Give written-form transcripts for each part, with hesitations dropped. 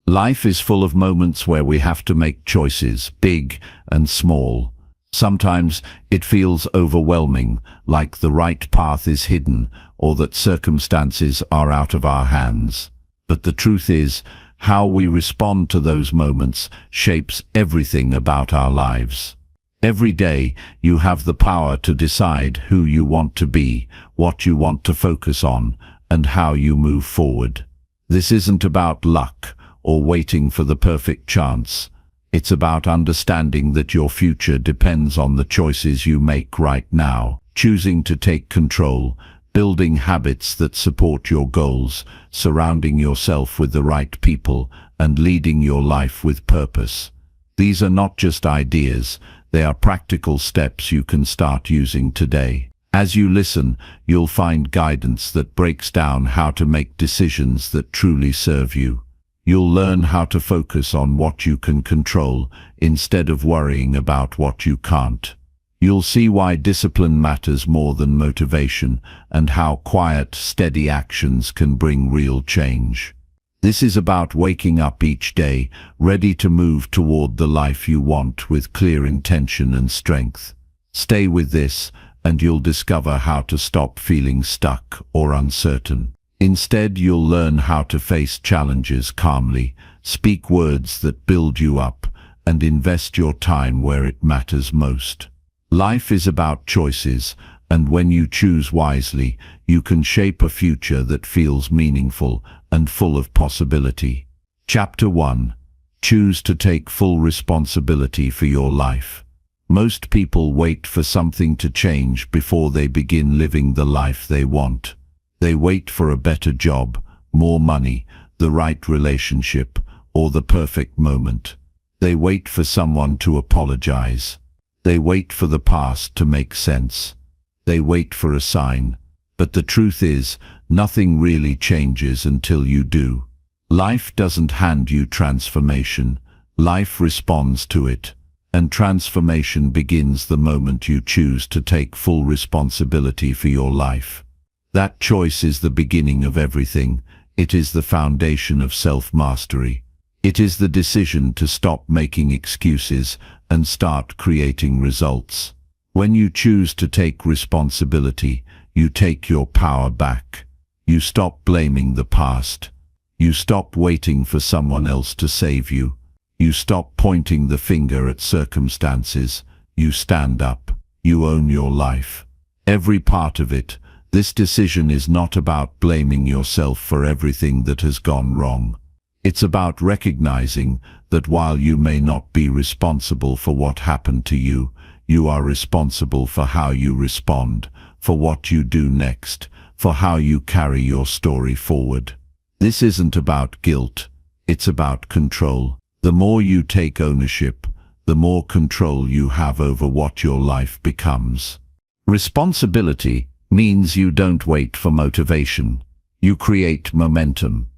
Life is full of moments where we have to make choices, big and small. Sometimes it feels overwhelming, like the right path is hidden or that circumstances are out of our hands. But the truth is, how we respond to those moments shapes everything about our lives. Every day, you have the power to decide who you want to be, what you want to focus on, and how you move forward. This isn't about luck or waiting for the perfect chance. It's about understanding that your future depends on the choices you make right now, choosing to take control, building habits that support your goals, surrounding yourself with the right people, and leading your life with purpose. These are not just ideas, they are practical steps you can start using today. As you listen, you'll find guidance that breaks down how to make decisions that truly serve you. You'll learn how to focus on what you can control instead of worrying about what you can't. You'll see why discipline matters more than motivation and how quiet, steady actions can bring real change. This is about waking up each day, ready to move toward the life you want with clear intention and strength. Stay with this, and you'll discover how to stop feeling stuck or uncertain. Instead, you'll learn how to face challenges calmly, speak words that build you up, and invest your time where it matters most. Life is about choices, and when you choose wisely, you can shape a future that feels meaningful and full of possibility. Chapter 1. Choose to take full responsibility for your life. Most people wait for something to change before they begin living the life they want. They wait for a better job, more money, the right relationship, or the perfect moment. They wait for someone to apologize. They wait for the past to make sense. They wait for a sign. But the truth is, nothing really changes until you do. Life doesn't hand you transformation. Life responds to it. And transformation begins the moment you choose to take full responsibility for your life. That choice is the beginning of everything. It is the foundation of self-mastery. It is the decision to stop making excuses and start creating results. When you choose to take responsibility, you take your power back. You stop blaming the past. You stop waiting for someone else to save you. You stop pointing the finger at circumstances. You stand up. You own your life. Every part of it. This decision is not about blaming yourself for everything that has gone wrong. It's about recognizing that while you may not be responsible for what happened to you, you are responsible for how you respond, for what you do next, for how you carry your story forward. This isn't about guilt, it's about control. The more you take ownership, the more control you have over what your life becomes. Responsibility means you don't wait for motivation. You create momentum.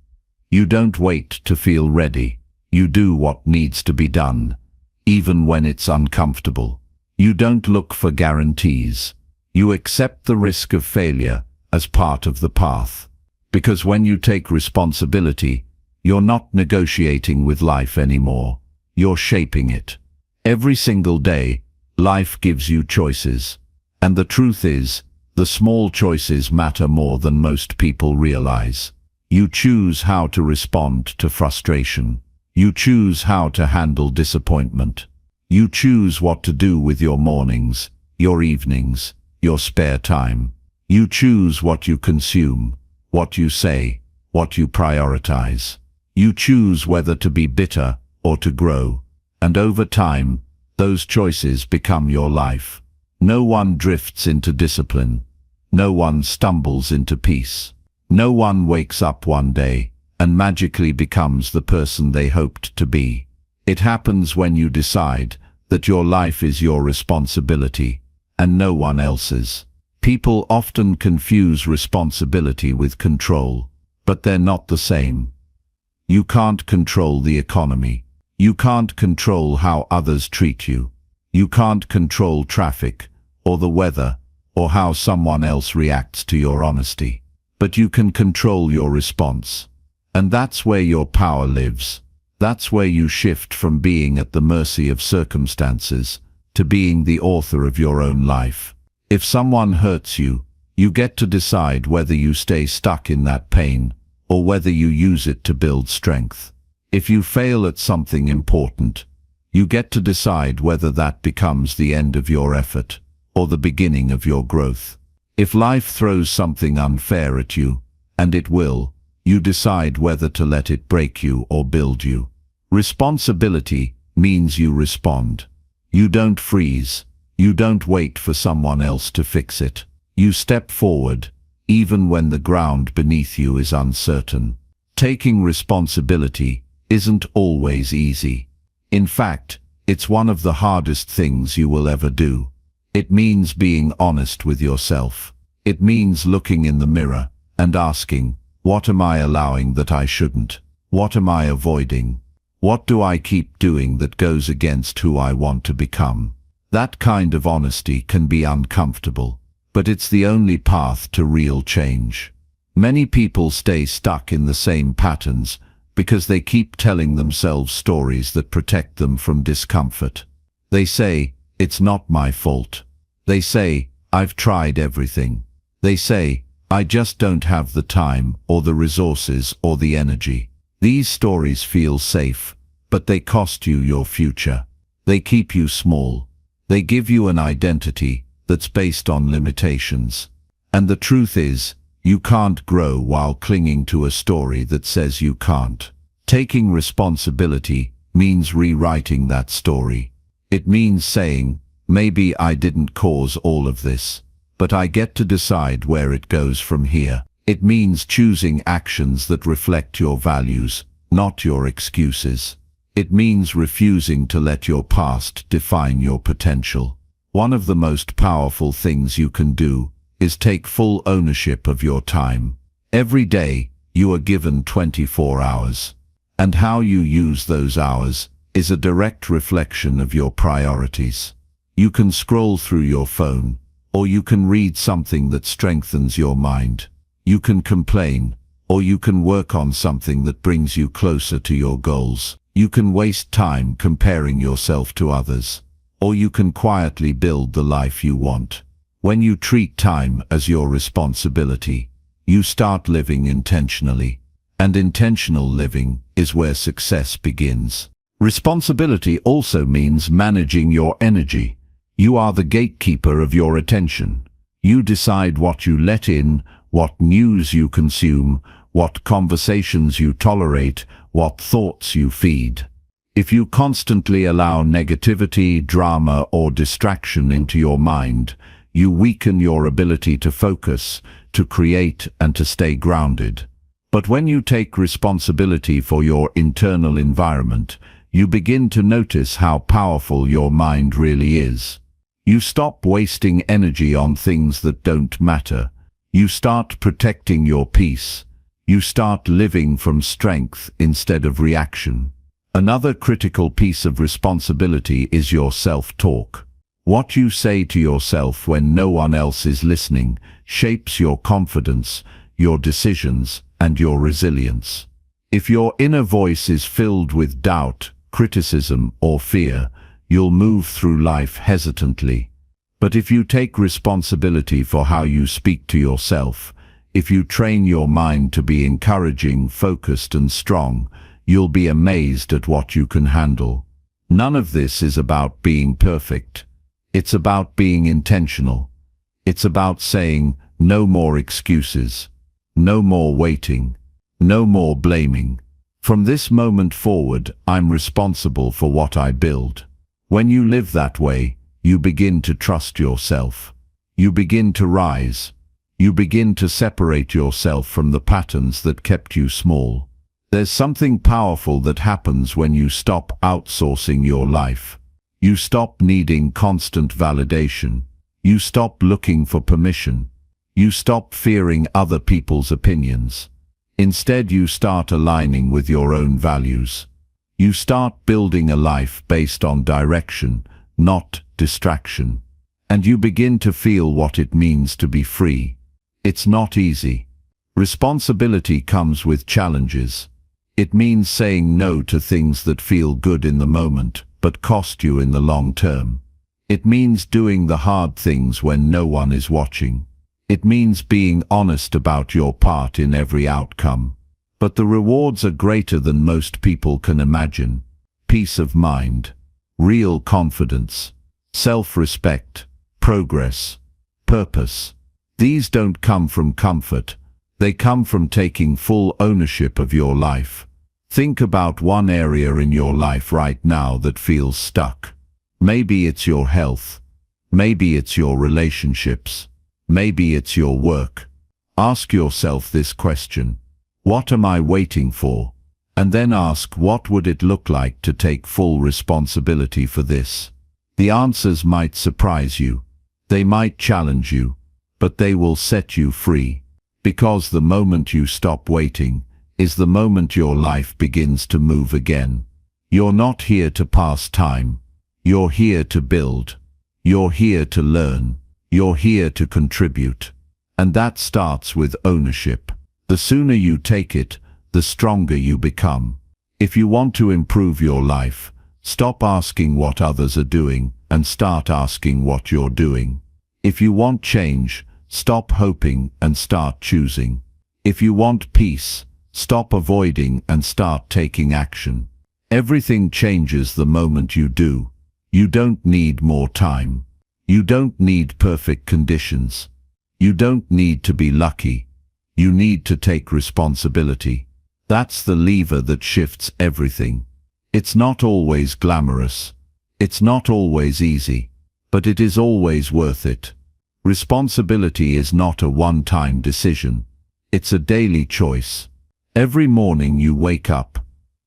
You don't wait to feel ready. You do what needs to be done, even when it's uncomfortable. You don't look for guarantees. You accept the risk of failure as part of the path. Because when you take responsibility, you're not negotiating with life anymore. You're shaping it. Every single day, life gives you choices. And the truth is, the small choices matter more than most people realize. You choose how to respond to frustration. You choose how to handle disappointment. You choose what to do with your mornings, your evenings, your spare time. You choose what you consume, what you say, what you prioritize. You choose whether to be bitter or to grow. And over time, those choices become your life. No one drifts into discipline. No one stumbles into peace. No one wakes up one day and magically becomes the person they hoped to be. It happens when you decide that your life is your responsibility and no one else's. People often confuse responsibility with control, but they're not the same. You can't control the economy. You can't control how others treat you. You can't control traffic or the weather or how someone else reacts to your honesty. But you can control your response. And that's where your power lives. That's where you shift from being at the mercy of circumstances to being the author of your own life. If someone hurts you, you get to decide whether you stay stuck in that pain or whether you use it to build strength. If you fail at something important, you get to decide whether that becomes the end of your effort or the beginning of your growth. If life throws something unfair at you, and it will, you decide whether to let it break you or build you. Responsibility means you respond. You don't freeze. You don't wait for someone else to fix it. You step forward, even when the ground beneath you is uncertain. Taking responsibility isn't always easy. In fact, it's one of the hardest things you will ever do. It means being honest with yourself. It means looking in the mirror and asking, what am I allowing that I shouldn't? What am I avoiding? What do I keep doing that goes against who I want to become? That kind of honesty can be uncomfortable, but it's the only path to real change. Many people stay stuck in the same patterns because they keep telling themselves stories that protect them from discomfort. They say, it's not my fault. They say, I've tried everything. They say, I just don't have the time or the resources or the energy. These stories feel safe, but they cost you your future. They keep you small. They give you an identity that's based on limitations. And the truth is, you can't grow while clinging to a story that says you can't. Taking responsibility means rewriting that story. It means saying, maybe I didn't cause all of this, but I get to decide where it goes from here. It means choosing actions that reflect your values, not your excuses. It means refusing to let your past define your potential. One of the most powerful things you can do is take full ownership of your time. Every day, you are given 24 hours. And how you use those hours is a direct reflection of your priorities. You can scroll through your phone, or you can read something that strengthens your mind. You can complain, or you can work on something that brings you closer to your goals. You can waste time comparing yourself to others, or you can quietly build the life you want. When you treat time as your responsibility, you start living intentionally, and intentional living is where success begins. Responsibility also means managing your energy. You are the gatekeeper of your attention. You decide what you let in, what news you consume, what conversations you tolerate, what thoughts you feed. If you constantly allow negativity, drama, or distraction into your mind, you weaken your ability to focus, to create, and to stay grounded. But when you take responsibility for your internal environment, you begin to notice how powerful your mind really is. You stop wasting energy on things that don't matter. You start protecting your peace. You start living from strength instead of reaction. Another critical piece of responsibility is your self-talk. What you say to yourself when no one else is listening shapes your confidence, your decisions, and your resilience. If your inner voice is filled with doubt, criticism, or fear, you'll move through life hesitantly. But if you take responsibility for how you speak to yourself, if you train your mind to be encouraging, focused, and strong, you'll be amazed at what you can handle. None of this is about being perfect. It's about being intentional. It's about saying, no more excuses. No more waiting. No more blaming. From this moment forward, I'm responsible for what I build. When you live that way, you begin to trust yourself. You begin to rise. You begin to separate yourself from the patterns that kept you small. There's something powerful that happens when you stop outsourcing your life. You stop needing constant validation. You stop looking for permission. You stop fearing other people's opinions. Instead, you start aligning with your own values. You start building a life based on direction, not distraction. And you begin to feel what it means to be free. It's not easy. Responsibility comes with challenges. It means saying no to things that feel good in the moment, but cost you in the long term. It means doing the hard things when no one is watching. It means being honest about your part in every outcome. But the rewards are greater than most people can imagine. Peace of mind, real confidence, self-respect, progress, purpose. These don't come from comfort. They come from taking full ownership of your life. Think about one area in your life right now that feels stuck. Maybe it's your health. Maybe it's your relationships. Maybe it's your work. Ask yourself this question: what am I waiting for? And then ask, what would it look like to take full responsibility for this? The answers might surprise you. They might challenge you, but they will set you free. Because the moment you stop waiting is the moment your life begins to move again. You're not here to pass time. You're here to build. You're here to learn. You're here to contribute. And that starts with ownership. The sooner you take it, the stronger you become. If you want to improve your life, stop asking what others are doing and start asking what you're doing. If you want change, stop hoping and start choosing. If you want peace, stop avoiding and start taking action. Everything changes the moment you do. You don't need more time. You don't need perfect conditions. You don't need to be lucky. You need to take responsibility. That's the lever that shifts everything. It's not always glamorous. It's not always easy. But it is always worth it. Responsibility is not a one-time decision. It's a daily choice. Every morning you wake up,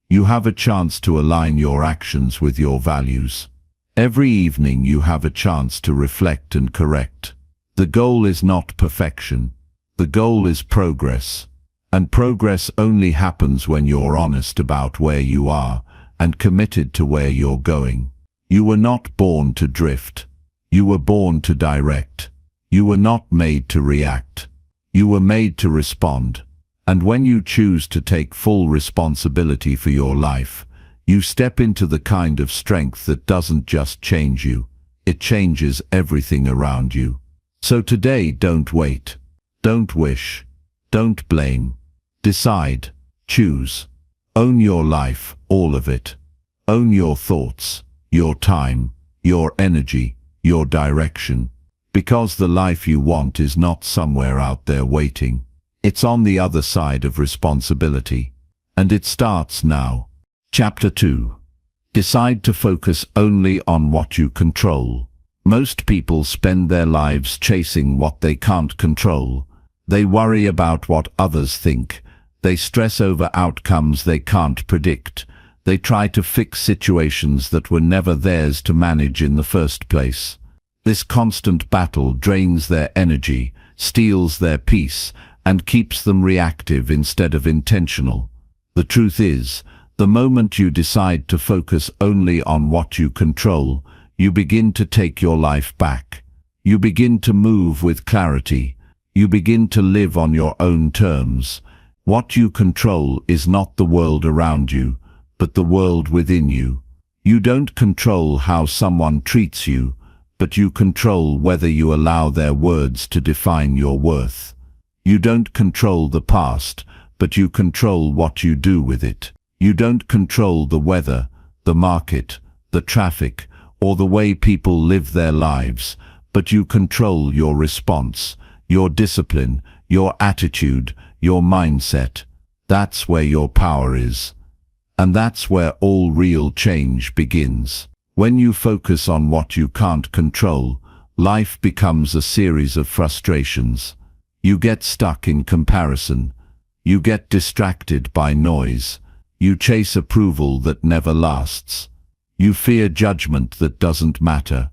you have a chance to align your actions with your values. Every evening you have a chance to reflect and correct. The goal is not perfection. The goal is progress. And progress only happens when you're honest about where you are and committed to where you're going. You were not born to drift. You were born to direct. You were not made to react. You were made to respond. And when you choose to take full responsibility for your life, you step into the kind of strength that doesn't just change you, it changes everything around you. So today, don't wait. Don't wish. Don't blame. Decide. Choose. Own your life, all of it. Own your thoughts, your time, your energy, your direction. Because the life you want is not somewhere out there waiting. It's on the other side of responsibility. And it starts now. Chapter 2. Decide to focus only on what you control. Most people spend their lives chasing what they can't control. They worry about what others think. They stress over outcomes they can't predict. They try to fix situations that were never theirs to manage in the first place. This constant battle drains their energy, steals their peace, and keeps them reactive instead of intentional. The truth is, the moment you decide to focus only on what you control, you begin to take your life back. You begin to move with clarity. You begin to live on your own terms. What you control is not the world around you, but the world within you. You don't control how someone treats you, but you control whether you allow their words to define your worth. You don't control the past, but you control what you do with it. You don't control the weather, the market, the traffic, or the way people live their lives, but you control your response, your discipline, your attitude, your mindset. That's where your power is. And that's where all real change begins. When you focus on what you can't control, life becomes a series of frustrations. You get stuck in comparison. You get distracted by noise. You chase approval that never lasts. You fear judgment that doesn't matter.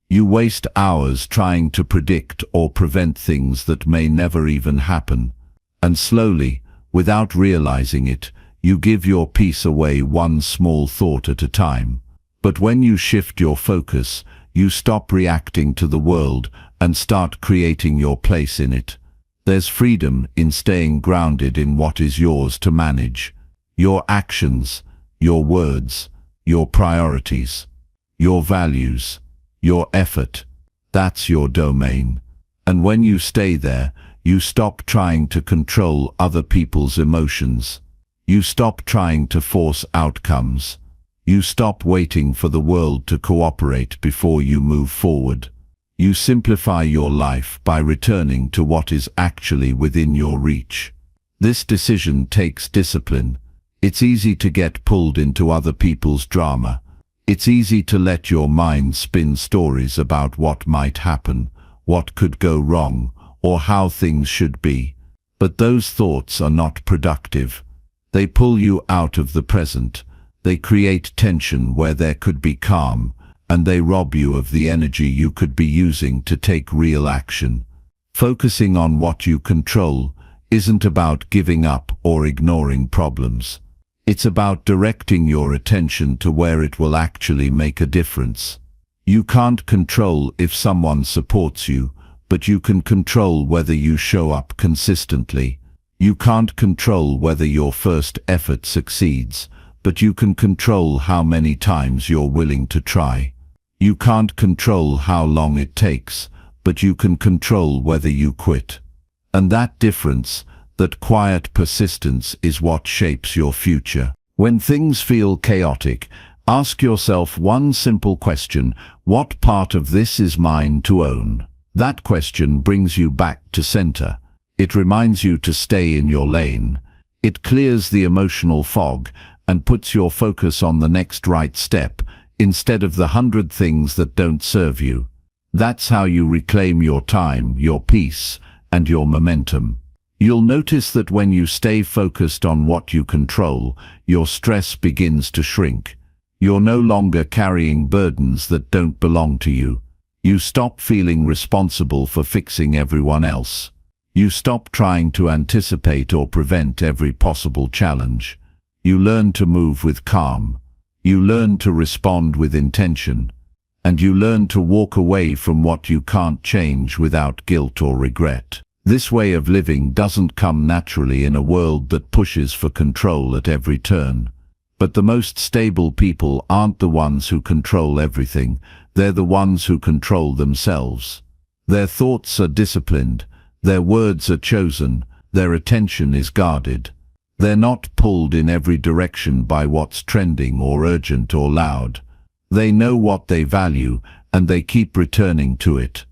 You waste hours trying to predict or prevent things that may never even happen. And slowly, without realizing it, you give your peace away one small thought at a time. But when you shift your focus, you stop reacting to the world and start creating your place in it. There's freedom in staying grounded in what is yours to manage. Your actions, your words, your priorities, your values, your effort. That's your domain. And when you stay there, you stop trying to control other people's emotions. You stop trying to force outcomes. You stop waiting for the world to cooperate before you move forward. You simplify your life by returning to what is actually within your reach. This decision takes discipline. It's easy to get pulled into other people's drama. It's easy to let your mind spin stories about what might happen, what could go wrong, or how things should be. But those thoughts are not productive. They pull you out of the present. They create tension where there could be calm, and they rob you of the energy you could be using to take real action. Focusing on what you control isn't about giving up or ignoring problems. It's about directing your attention to where it will actually make a difference. You can't control if someone supports you, but you can control whether you show up consistently. You can't control whether your first effort succeeds, but you can control how many times you're willing to try. You can't control how long it takes, but you can control whether you quit. And that difference, that quiet persistence, is what shapes your future. When things feel chaotic, ask yourself one simple question: what part of this is mine to own? That question brings you back to center. It reminds you to stay in your lane. It clears the emotional fog and puts your focus on the next right step, instead of the 100 things that don't serve you. That's how you reclaim your time, your peace, and your momentum. You'll notice that when you stay focused on what you control, your stress begins to shrink. You're no longer carrying burdens that don't belong to you. You stop feeling responsible for fixing everyone else. You stop trying to anticipate or prevent every possible challenge. You learn to move with calm. You learn to respond with intention. And you learn to walk away from what you can't change without guilt or regret. This way of living doesn't come naturally in a world that pushes for control at every turn. But the most stable people aren't the ones who control everything. They're the ones who control themselves. Their thoughts are disciplined. Their words are chosen. Their attention is guarded. They're not pulled in every direction by what's trending or urgent or loud. They know what they value, and they keep returning to it.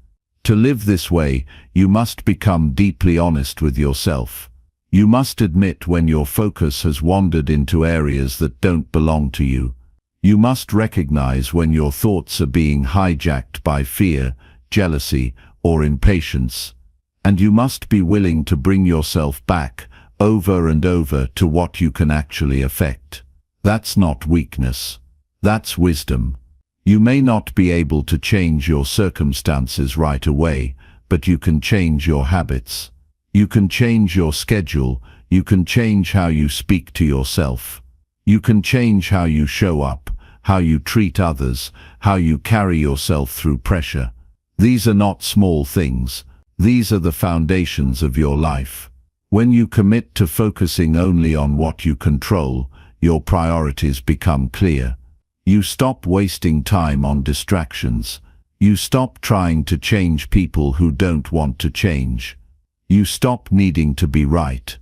To live this way, you must become deeply honest with yourself. You must admit when your focus has wandered into areas that don't belong to you. You must recognize when your thoughts are being hijacked by fear, jealousy, or impatience. And you must be willing to bring yourself back, over and over, to what you can actually affect. That's not weakness. That's wisdom. You may not be able to change your circumstances right away, but you can change your habits. You can change your schedule. You can change how you speak to yourself. You can change how you show up, how you treat others, how you carry yourself through pressure. These are not small things. These are the foundations of your life. When you commit to focusing only on what you control, your priorities become clear. You stop wasting time on distractions. You stop trying to change people who don't want to change. You stop needing to be right.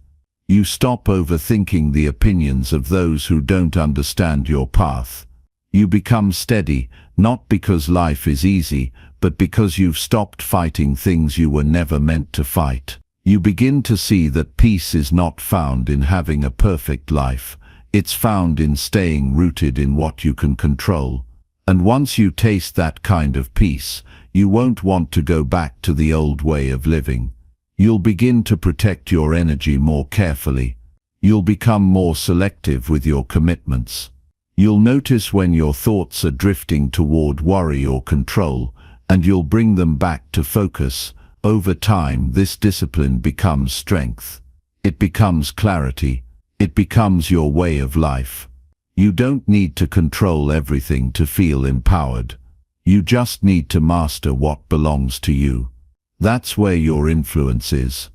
You stop overthinking the opinions of those who don't understand your path. You become steady, not because life is easy, but because you've stopped fighting things you were never meant to fight. You begin to see that peace is not found in having a perfect life. It's found in staying rooted in what you can control. And once you taste that kind of peace, you won't want to go back to the old way of living. You'll begin to protect your energy more carefully. You'll become more selective with your commitments. You'll notice when your thoughts are drifting toward worry or control, and you'll bring them back to focus. Over time, this discipline becomes strength. It becomes clarity. It becomes your way of life. You don't need to control everything to feel empowered. You just need to master what belongs to you. That's where your influence is.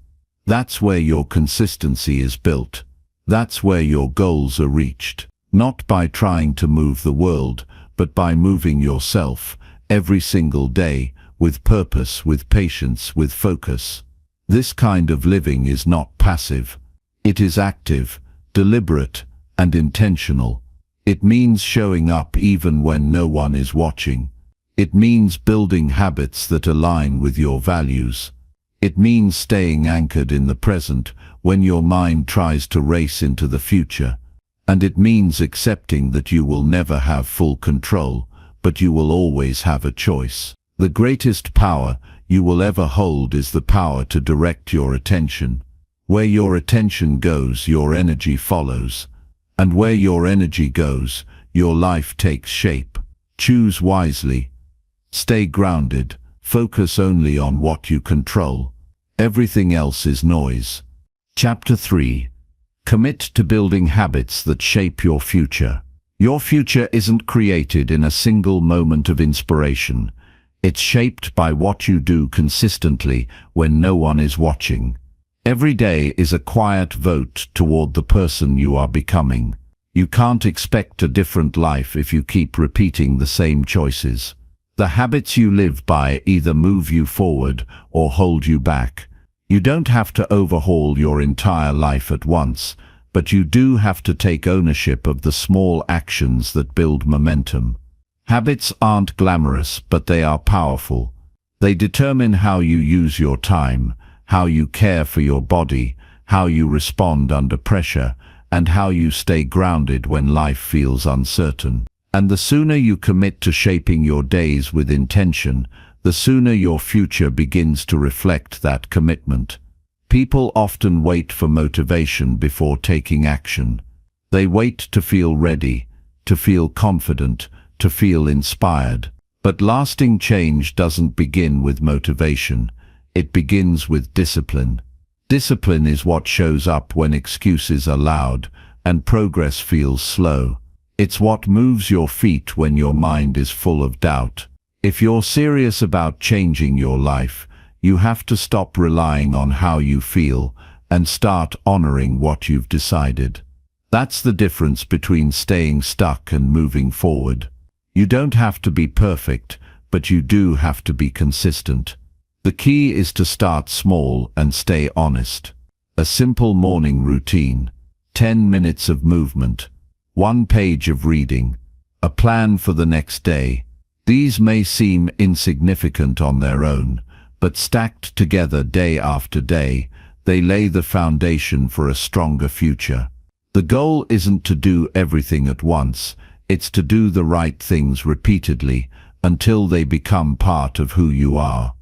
That's where your consistency is built. That's where your goals are reached. Not by trying to move the world, but by moving yourself, every single day, with purpose, with patience, with focus. This kind of living is not passive. It is active, deliberate, and intentional. It means showing up even when no one is watching. It means building habits that align with your values. It means staying anchored in the present when your mind tries to race into the future. And it means accepting that you will never have full control, but you will always have a choice. The greatest power you will ever hold is the power to direct your attention. Where your attention goes, your energy follows. And where your energy goes, your life takes shape. Choose wisely. Stay grounded. Focus only on what you control. Everything else is noise. Chapter 3. Commit to building habits that shape your future. Your future isn't created in a single moment of inspiration. It's shaped by what you do consistently when no one is watching. Every day is a quiet vote toward the person you are becoming. You can't expect a different life if you keep repeating the same choices. The habits you live by either move you forward or hold you back. You don't have to overhaul your entire life at once, but you do have to take ownership of the small actions that build momentum. Habits aren't glamorous, but they are powerful. They determine how you use your time, how you care for your body, how you respond under pressure, and how you stay grounded when life feels uncertain. And the sooner you commit to shaping your days with intention, the sooner your future begins to reflect that commitment. People often wait for motivation before taking action. They wait to feel ready, to feel confident, to feel inspired. But lasting change doesn't begin with motivation. It begins with discipline. Discipline is what shows up when excuses are loud and progress feels slow. It's what moves your feet when your mind is full of doubt. If you're serious about changing your life, you have to stop relying on how you feel and start honoring what you've decided. That's the difference between staying stuck and moving forward. You don't have to be perfect, but you do have to be consistent. The key is to start small and stay honest. A simple morning routine, 10 minutes of movement, 1 page of reading, a plan for the next day. These may seem insignificant on their own, but stacked together day after day, they lay the foundation for a stronger future. The goal isn't to do everything at once, it's to do the right things repeatedly until they become part of who you are.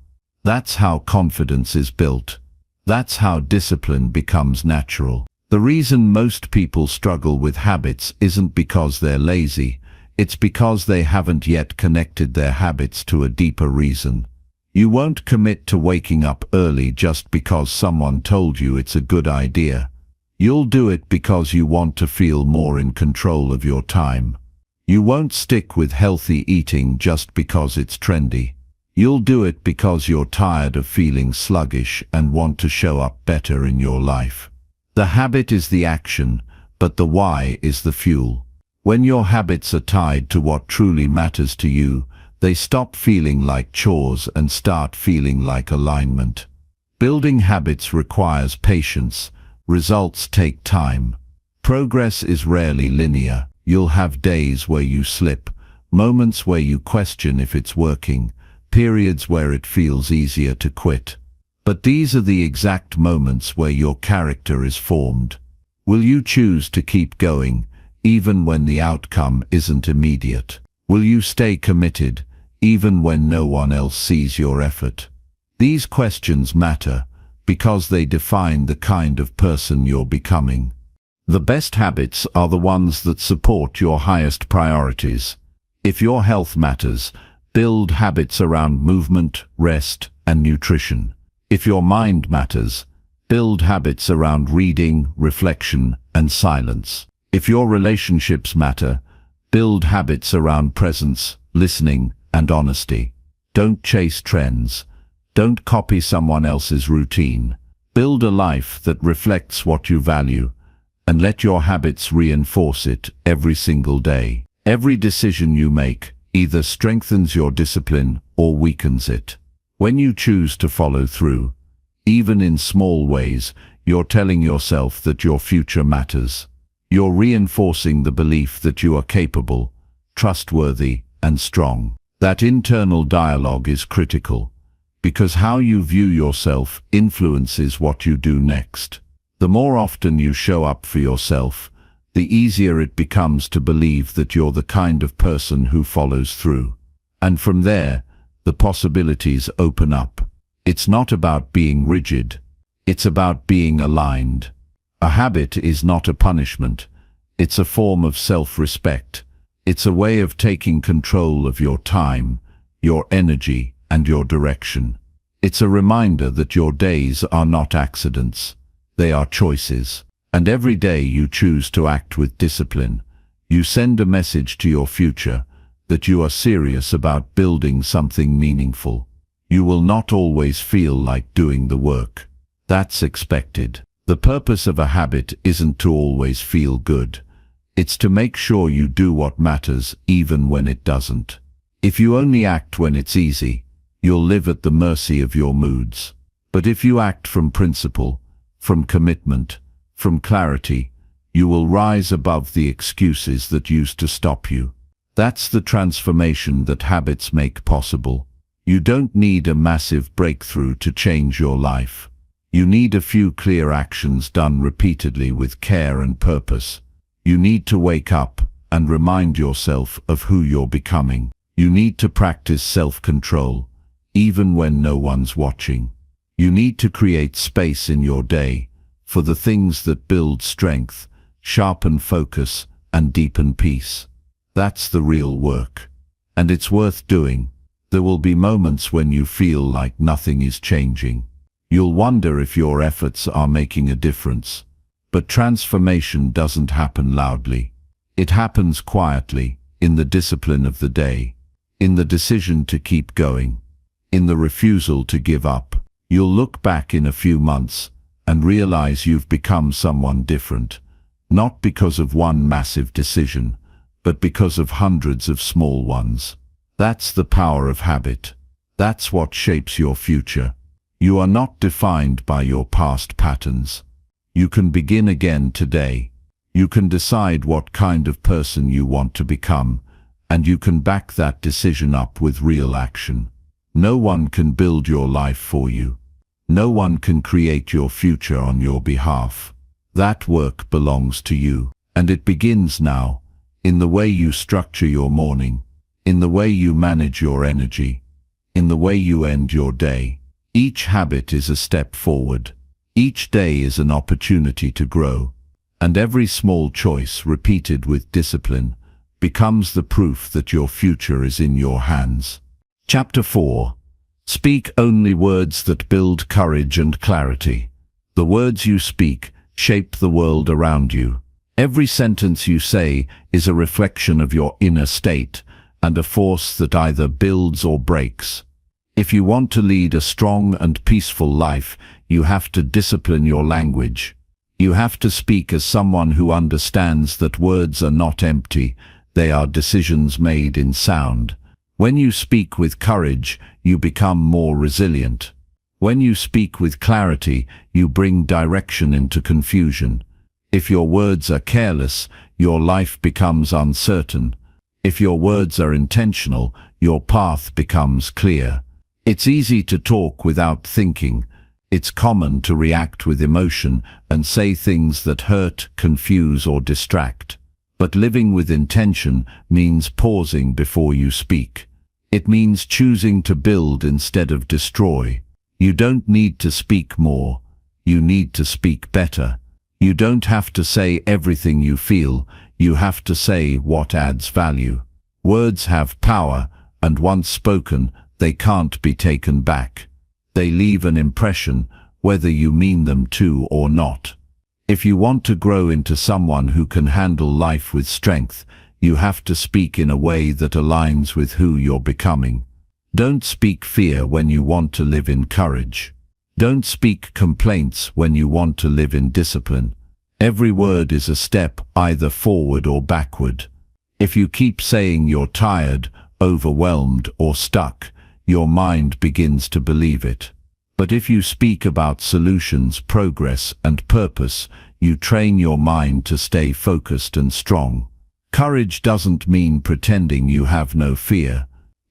That's how confidence is built. That's how discipline becomes natural. The reason most people struggle with habits isn't because they're lazy, it's because they haven't yet connected their habits to a deeper reason. You won't commit to waking up early just because someone told you it's a good idea. You'll do it because you want to feel more in control of your time. You won't stick with healthy eating just because it's trendy. You'll do it because you're tired of feeling sluggish and want to show up better in your life. The habit is the action, but the why is the fuel. When your habits are tied to what truly matters to you, they stop feeling like chores and start feeling like alignment. Building habits requires patience. Results take time. Progress is rarely linear. You'll have days where you slip, moments where you question if it's working, periods where it feels easier to quit. But these are the exact moments where your character is formed. Will you choose to keep going, even when the outcome isn't immediate? Will you stay committed, even when no one else sees your effort? These questions matter because they define the kind of person you're becoming. The best habits are the ones that support your highest priorities. If your health matters, build habits around movement, rest, and nutrition. If your mind matters, build habits around reading, reflection, and silence. If your relationships matter, build habits around presence, listening, and honesty. Don't chase trends. Don't copy someone else's routine. Build a life that reflects what you value, and let your habits reinforce it every single day. Every decision you make either strengthens your discipline or weakens it. When you choose to follow through, even in small ways, you're telling yourself that your future matters. You're reinforcing the belief that you are capable, trustworthy, and strong. That internal dialogue is critical, because how you view yourself influences what you do next. The more often you show up for yourself, the easier it becomes to believe that you're the kind of person who follows through. And from there, the possibilities open up. It's not about being rigid. It's about being aligned. A habit is not a punishment. It's a form of self-respect. It's a way of taking control of your time, your energy, and your direction. It's a reminder that your days are not accidents. They are choices. And every day you choose to act with discipline, you send a message to your future that you are serious about building something meaningful. You will not always feel like doing the work. That's expected. The purpose of a habit isn't to always feel good. It's to make sure you do what matters even when it doesn't. If you only act when it's easy, you'll live at the mercy of your moods. But if you act from principle, from commitment, from clarity, you will rise above the excuses that used to stop you. That's the transformation that habits make possible. You don't need a massive breakthrough to change your life. You need a few clear actions done repeatedly with care and purpose. You need to wake up and remind yourself of who you're becoming. You need to practice self-control, even when no one's watching. You need to create space in your day for the things that build strength, sharpen focus, and deepen peace. That's the real work. And it's worth doing. There will be moments when you feel like nothing is changing. You'll wonder if your efforts are making a difference. But transformation doesn't happen loudly. It happens quietly, in the discipline of the day, in the decision to keep going, in the refusal to give up. You'll look back in a few months and realize you've become someone different, not because of one massive decision, but because of hundreds of small ones. That's the power of habit. That's what shapes your future. You are not defined by your past patterns. You can begin again today. You can decide what kind of person you want to become, and you can back that decision up with real action. No one can build your life for you. No one can create your future on your behalf. That work belongs to you, and it begins now, in the way you structure your morning, in the way you manage your energy, in the way you end your day. Each habit is a step forward. Each day is an opportunity to grow, and every small choice repeated with discipline becomes the proof that your future is in your hands. Chapter 4. Speak only words that build courage and clarity. The words you speak shape the world around you. Every sentence you say is a reflection of your inner state and a force that either builds or breaks. If you want to lead a strong and peaceful life, you have to discipline your language. You have to speak as someone who understands that words are not empty, they are decisions made in sound. When you speak with courage, you become more resilient. When you speak with clarity, you bring direction into confusion. If your words are careless, your life becomes uncertain. If your words are intentional, your path becomes clear. It's easy to talk without thinking. It's common to react with emotion and say things that hurt, confuse, or distract. But living with intention means pausing before you speak. It means choosing to build instead of destroy. You don't need to speak more. You need to speak better. You don't have to say everything you feel. You have to say what adds value. Words have power, and once spoken, they can't be taken back. They leave an impression, whether you mean them to or not. If you want to grow into someone who can handle life with strength, you have to speak in a way that aligns with who you're becoming. Don't speak fear when you want to live in courage. Don't speak complaints when you want to live in discipline. Every word is a step either forward or backward. If you keep saying you're tired, overwhelmed, or stuck, your mind begins to believe it. But if you speak about solutions, progress, and purpose, you train your mind to stay focused and strong. Courage doesn't mean pretending you have no fear.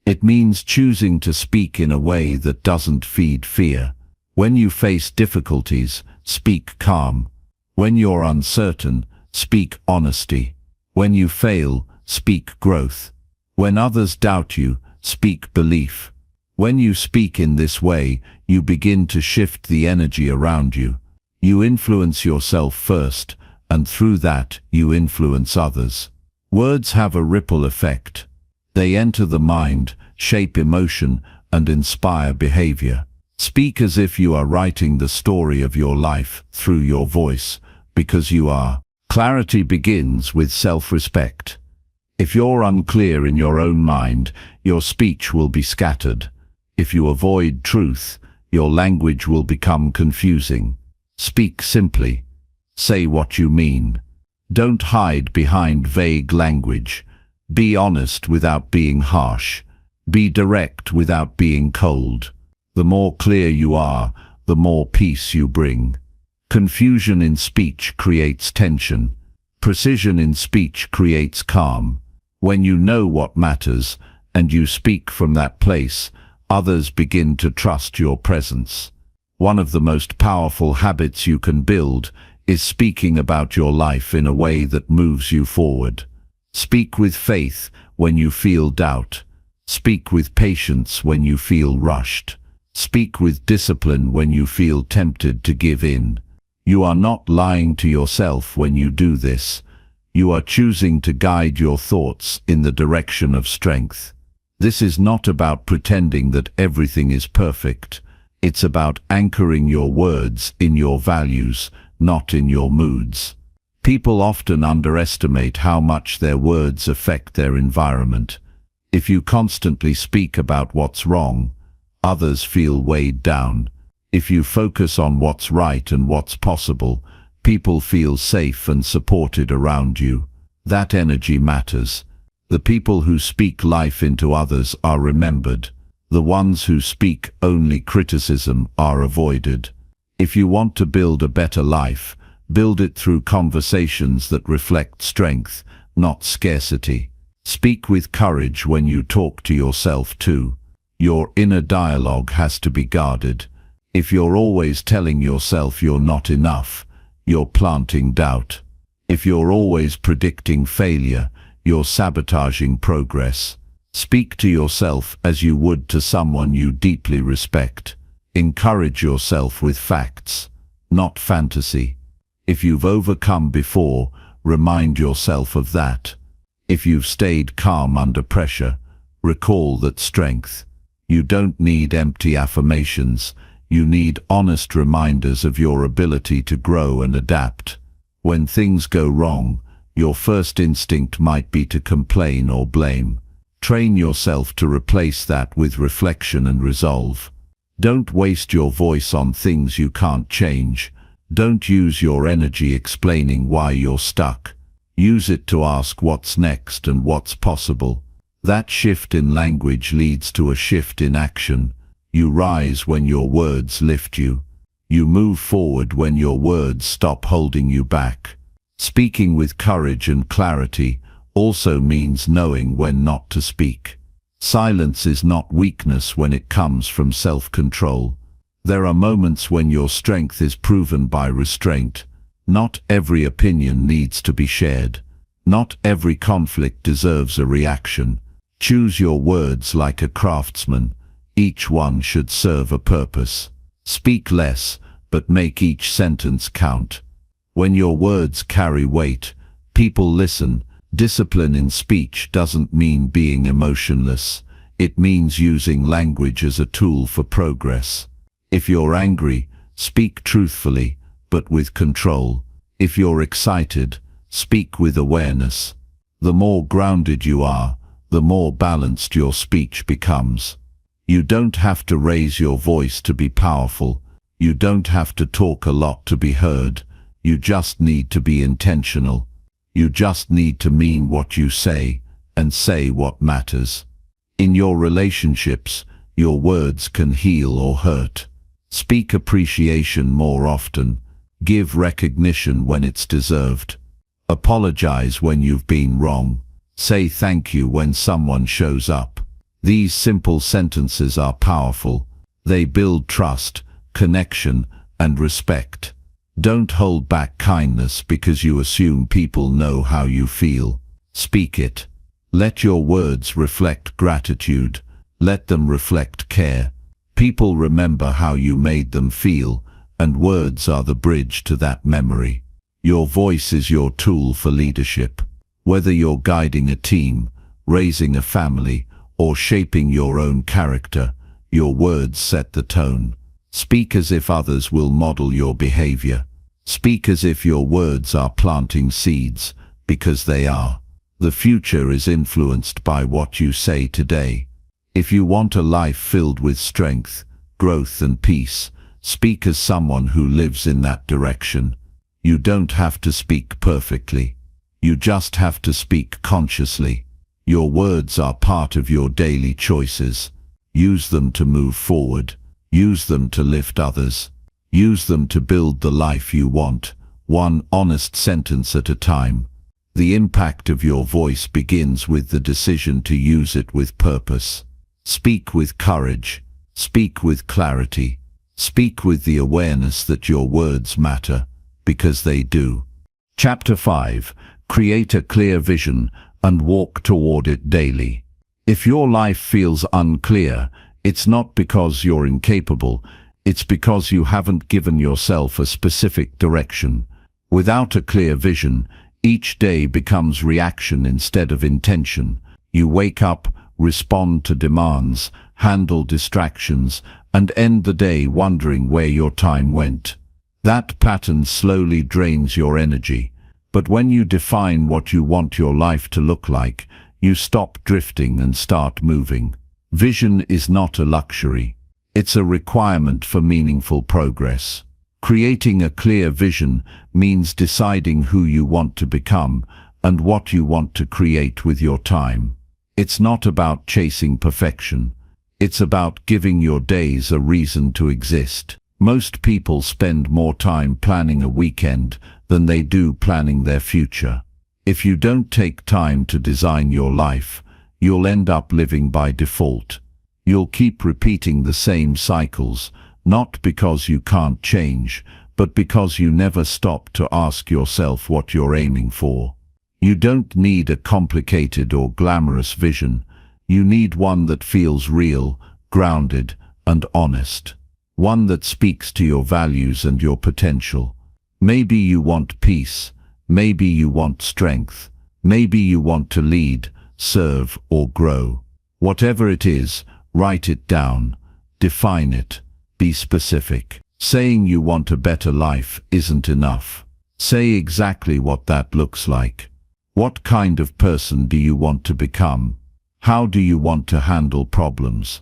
It means choosing to speak in a way that doesn't feed fear. When you face difficulties, speak calm. When you're uncertain, speak honesty. When you fail, speak growth. When others doubt you, speak belief. When you speak in this way, you begin to shift the energy around you. You influence yourself first, and through that, you influence others. Words have a ripple effect. They enter the mind, shape emotion, and inspire behavior. Speak as if you are writing the story of your life through your voice, because you are. Clarity begins with self-respect. If you're unclear in your own mind, your speech will be scattered. If you avoid truth, your language will become confusing. Speak simply. Say what you mean. Don't hide behind vague language. Be honest without being harsh. Be direct without being cold. The more clear you are, the more peace you bring. Confusion in speech creates tension. Precision in speech creates calm. When you know what matters, and you speak from that place, others begin to trust your presence. One of the most powerful habits you can build is speaking about your life in a way that moves you forward. Speak with faith when you feel doubt. Speak with patience when you feel rushed. Speak with discipline when you feel tempted to give in. You are not lying to yourself when you do this. You are choosing to guide your thoughts in the direction of strength. This is not about pretending that everything is perfect. It's about anchoring your words in your values, not in your moods. People often underestimate how much their words affect their environment. If you constantly speak about what's wrong, others feel weighed down. If you focus on what's right and what's possible, people feel safe and supported around you. That energy matters. The people who speak life into others are remembered. The ones who speak only criticism are avoided. If you want to build a better life, build it through conversations that reflect strength, not scarcity. Speak with courage when you talk to yourself too. Your inner dialogue has to be guarded. If you're always telling yourself you're not enough, you're planting doubt. If you're always predicting failure, you're sabotaging progress. Speak to yourself as you would to someone you deeply respect. Encourage yourself with facts, not fantasy. If you've overcome before, remind yourself of that. If you've stayed calm under pressure, recall that strength. You don't need empty affirmations. You need honest reminders of your ability to grow and adapt. When things go wrong, your first instinct might be to complain or blame. Train yourself to replace that with reflection and resolve. Don't waste your voice on things you can't change. Don't use your energy explaining why you're stuck. Use it to ask what's next and what's possible. That shift in language leads to a shift in action. You rise when your words lift you. You move forward when your words stop holding you back. Speaking with courage and clarity also means knowing when not to speak. Silence is not weakness when it comes from self-control. There are moments when your strength is proven by restraint. Not every opinion needs to be shared. Not every conflict deserves a reaction. Choose your words like a craftsman. Each one should serve a purpose. Speak less, but make each sentence count. When your words carry weight, people listen. Discipline in speech doesn't mean being emotionless. It means using language as a tool for progress. If you're angry, speak truthfully, but with control. If you're excited, speak with awareness. The more grounded you are, the more balanced your speech becomes. You don't have to raise your voice to be powerful. You don't have to talk a lot to be heard. You just need to be intentional. You just need to mean what you say and say what matters. In your relationships, your words can heal or hurt. Speak appreciation more often. Give recognition when it's deserved. Apologize when you've been wrong. Say thank you when someone shows up. These simple sentences are powerful. They build trust, connection, and respect. Don't hold back kindness because you assume people know how you feel. Speak it. Let your words reflect gratitude. Let them reflect care. People remember how you made them feel, and words are the bridge to that memory. Your voice is your tool for leadership. Whether you're guiding a team, raising a family, or shaping your own character, your words set the tone. Speak as if others will model your behavior. Speak as if your words are planting seeds, because they are. The future is influenced by what you say today. If you want a life filled with strength, growth and peace, speak as someone who lives in that direction. You don't have to speak perfectly. You just have to speak consciously. Your words are part of your daily choices. Use them to move forward. Use them to lift others. Use them to build the life you want, one honest sentence at a time. The impact of your voice begins with the decision to use it with purpose. Speak with courage. Speak with clarity. Speak with the awareness that your words matter, because they do. Chapter 5. Create a clear vision and walk toward it daily. If your life feels unclear, it's not because you're incapable, it's because you haven't given yourself a specific direction. Without a clear vision, each day becomes reaction instead of intention. You wake up, respond to demands, handle distractions, and end the day wondering where your time went. That pattern slowly drains your energy. But when you define what you want your life to look like, you stop drifting and start moving. Vision is not a luxury. It's a requirement for meaningful progress. Creating a clear vision means deciding who you want to become and what you want to create with your time. It's not about chasing perfection. It's about giving your days a reason to exist. Most people spend more time planning a weekend than they do planning their future. If you don't take time to design your life, you'll end up living by default. You'll keep repeating the same cycles, not because you can't change, but because you never stop to ask yourself what you're aiming for. You don't need a complicated or glamorous vision. You need one that feels real, grounded, and honest. One that speaks to your values and your potential. Maybe you want peace. Maybe you want strength. Maybe you want to lead, serve, or grow. Whatever it is, write it down. Define it. Be specific. Saying you want a better life isn't enough. Say exactly what that looks like. What kind of person do you want to become? How do you want to handle problems?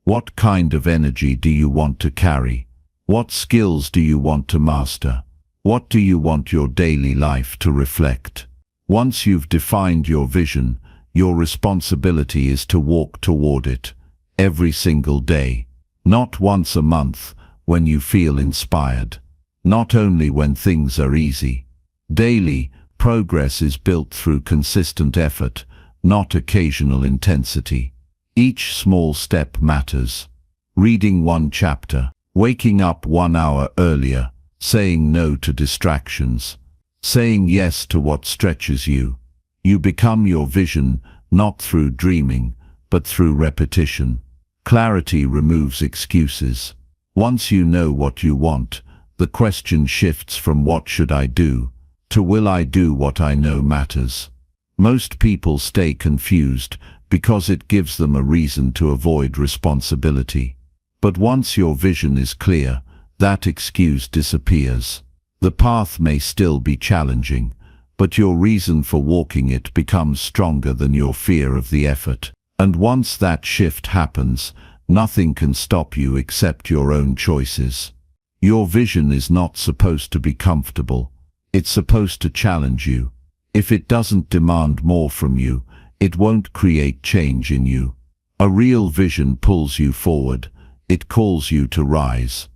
What kind of energy do you want to carry? What skills do you want to master? What do you want your daily life to reflect? Once you've defined your vision, your responsibility is to walk toward it, every single day. Not once a month, when you feel inspired. Not only when things are easy. Daily, progress is built through consistent effort, not occasional intensity. Each small step matters. Reading one chapter, waking up 1 hour earlier, saying no to distractions, saying yes to what stretches you. You become your vision, not through dreaming, but through repetition. Clarity removes excuses. Once you know what you want, the question shifts from what should I do, to will I do what I know matters. Most people stay confused because it gives them a reason to avoid responsibility. But once your vision is clear, that excuse disappears. The path may still be challenging, but your reason for walking it becomes stronger than your fear of the effort. And once that shift happens, nothing can stop you except your own choices. Your vision is not supposed to be comfortable. It's supposed to challenge you. If it doesn't demand more from you, it won't create change in you. A real vision pulls you forward. It calls you to rise.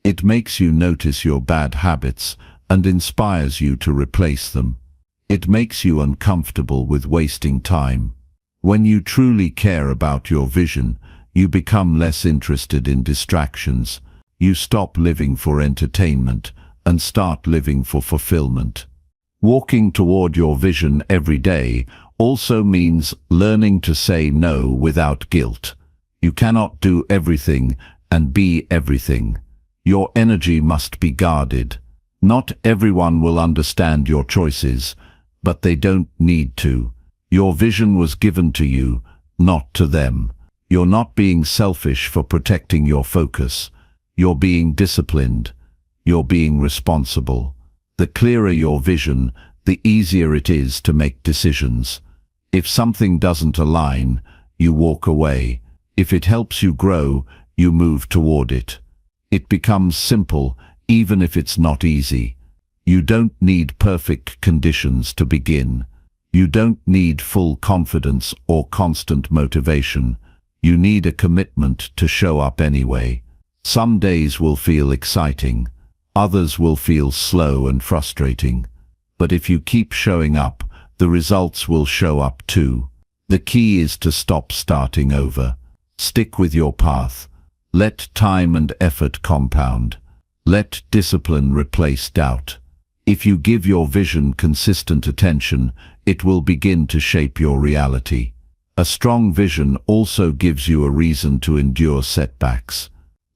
It makes you notice your bad habits and inspires you to replace them. It makes you uncomfortable with wasting time. When you truly care about your vision, you become less interested in distractions. You stop living for entertainment and start living for fulfillment. Walking toward your vision every day also means learning to say no without guilt. You cannot do everything and be everything. Your energy must be guarded. Not everyone will understand your choices, but they don't need to. Your vision was given to you, not to them. You're not being selfish for protecting your focus. You're being disciplined. You're being responsible. The clearer your vision, the easier it is to make decisions. If something doesn't align, you walk away. If it helps you grow, you move toward it. It becomes simple, even if it's not easy. You don't need perfect conditions to begin. You don't need full confidence or constant motivation. You need a commitment to show up anyway. Some days will feel exciting. Others will feel slow and frustrating. But if you keep showing up, the results will show up too. The key is to stop starting over. Stick with your path. Let time and effort compound. Let discipline replace doubt. If you give your vision consistent attention, it will begin to shape your reality. A strong vision also gives you a reason to endure setbacks.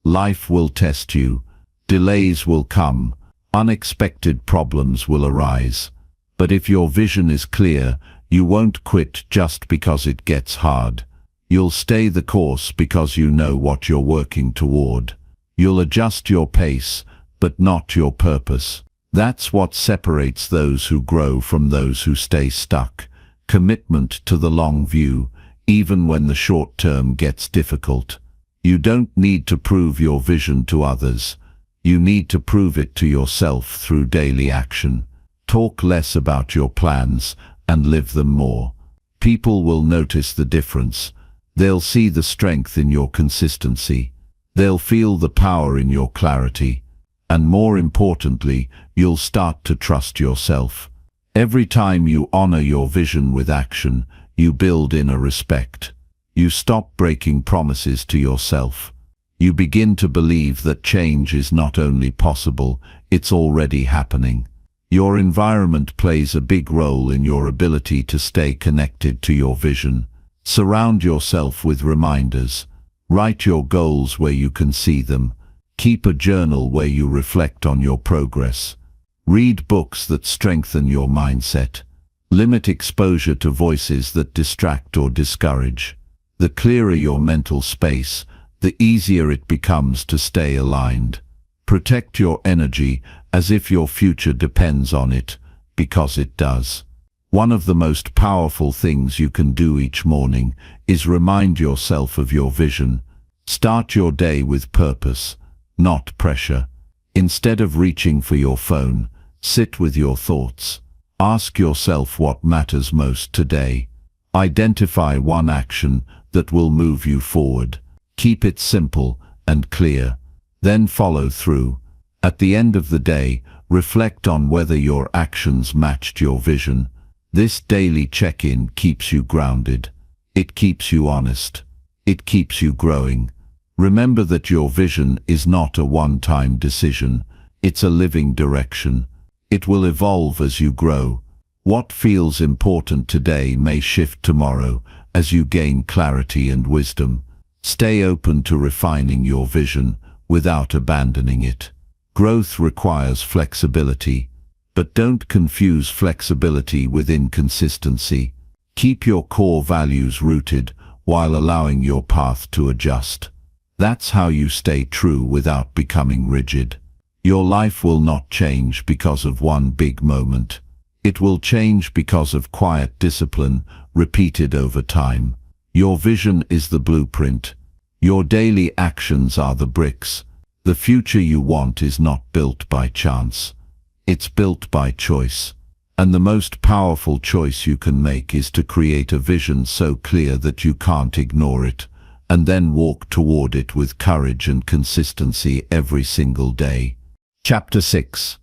Life will test you. Delays will come. Unexpected problems will arise. But if your vision is clear, you won't quit just because it gets hard. You'll stay the course because you know what you're working toward. You'll adjust your pace, but not your purpose. That's what separates those who grow from those who stay stuck. Commitment to the long view, even when the short term gets difficult. You don't need to prove your vision to others. You need to prove it to yourself through daily action. Talk less about your plans and live them more. People will notice the difference. They'll see the strength in your consistency. They'll feel the power in your clarity. And more importantly, you'll start to trust yourself. Every time you honor your vision with action, you build inner respect. You stop breaking promises to yourself. You begin to believe that change is not only possible, it's already happening. Your environment plays a big role in your ability to stay connected to your vision. Surround yourself with reminders. Write your goals where you can see them. Keep a journal where you reflect on your progress. Read books that strengthen your mindset. Limit exposure to voices that distract or discourage. The clearer your mental space, the easier it becomes to stay aligned. Protect your energy as if your future depends on it, because it does. One of the most powerful things you can do each morning is remind yourself of your vision. Start your day with purpose, not pressure. Instead of reaching for your phone, sit with your thoughts. Ask yourself what matters most today. Identify one action that will move you forward. Keep it simple and clear. Then follow through. At the end of the day, reflect on whether your actions matched your vision. This daily check-in keeps you grounded. It keeps you honest. It keeps you growing. Remember that your vision is not a one-time decision. It's a living direction. It will evolve as you grow. What feels important today may shift tomorrow as you gain clarity and wisdom. Stay open to refining your vision without abandoning it. Growth requires flexibility, but don't confuse flexibility with inconsistency. Keep your core values rooted while allowing your path to adjust. That's how you stay true without becoming rigid. Your life will not change because of one big moment. It will change because of quiet discipline repeated over time. Your vision is the blueprint. Your daily actions are the bricks. The future you want is not built by chance. It's built by choice. And the most powerful choice you can make is to create a vision so clear that you can't ignore it, and then walk toward it with courage and consistency every single day. Chapter 6.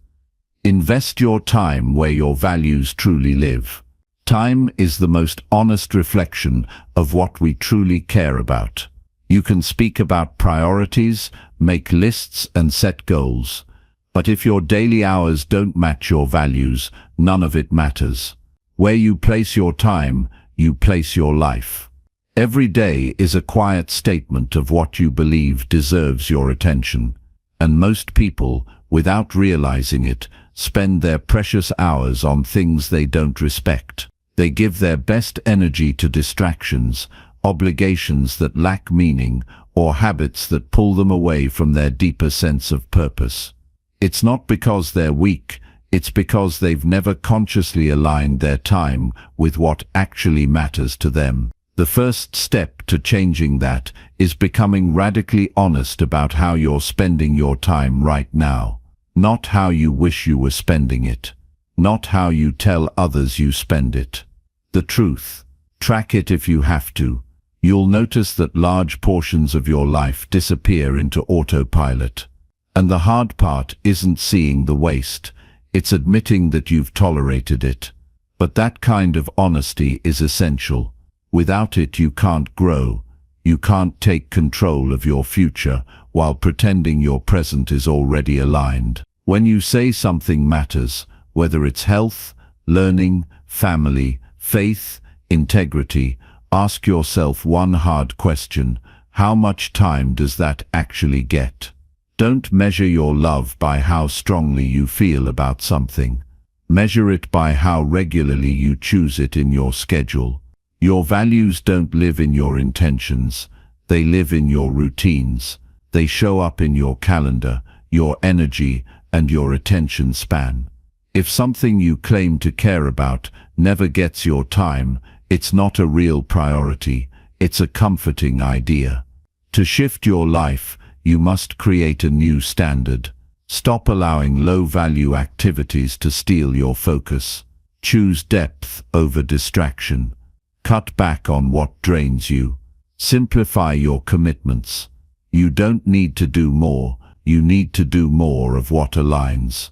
Invest your time where your values truly live. Time is the most honest reflection of what we truly care about. You can speak about priorities, make lists and set goals. But if your daily hours don't match your values, none of it matters. Where you place your time, you place your life. Every day is a quiet statement of what you believe deserves your attention. And most people, without realizing it, spend their precious hours on things they don't respect. They give their best energy to distractions, obligations that lack meaning, or habits that pull them away from their deeper sense of purpose. It's not because they're weak, it's because they've never consciously aligned their time with what actually matters to them. The first step to changing that is becoming radically honest about how you're spending your time right now. Not how you wish you were spending it. Not how you tell others you spend it. The truth. Track it if you have to. You'll notice that large portions of your life disappear into autopilot. And the hard part isn't seeing the waste, it's admitting that you've tolerated it. But that kind of honesty is essential. Without it you can't grow, you can't take control of your future while pretending your present is already aligned. When you say something matters, whether it's health, learning, family, faith, integrity, ask yourself one hard question: how much time does that actually get? Don't measure your love by how strongly you feel about something. Measure it by how regularly you choose it in your schedule. Your values don't live in your intentions, they live in your routines. They show up in your calendar, your energy, and your attention span. If something you claim to care about never gets your time, it's not a real priority, it's a comforting idea. To shift your life, you must create a new standard. Stop allowing low-value activities to steal your focus. Choose depth over distraction. Cut back on what drains you. Simplify your commitments. You don't need to do more, you need to do more of what aligns.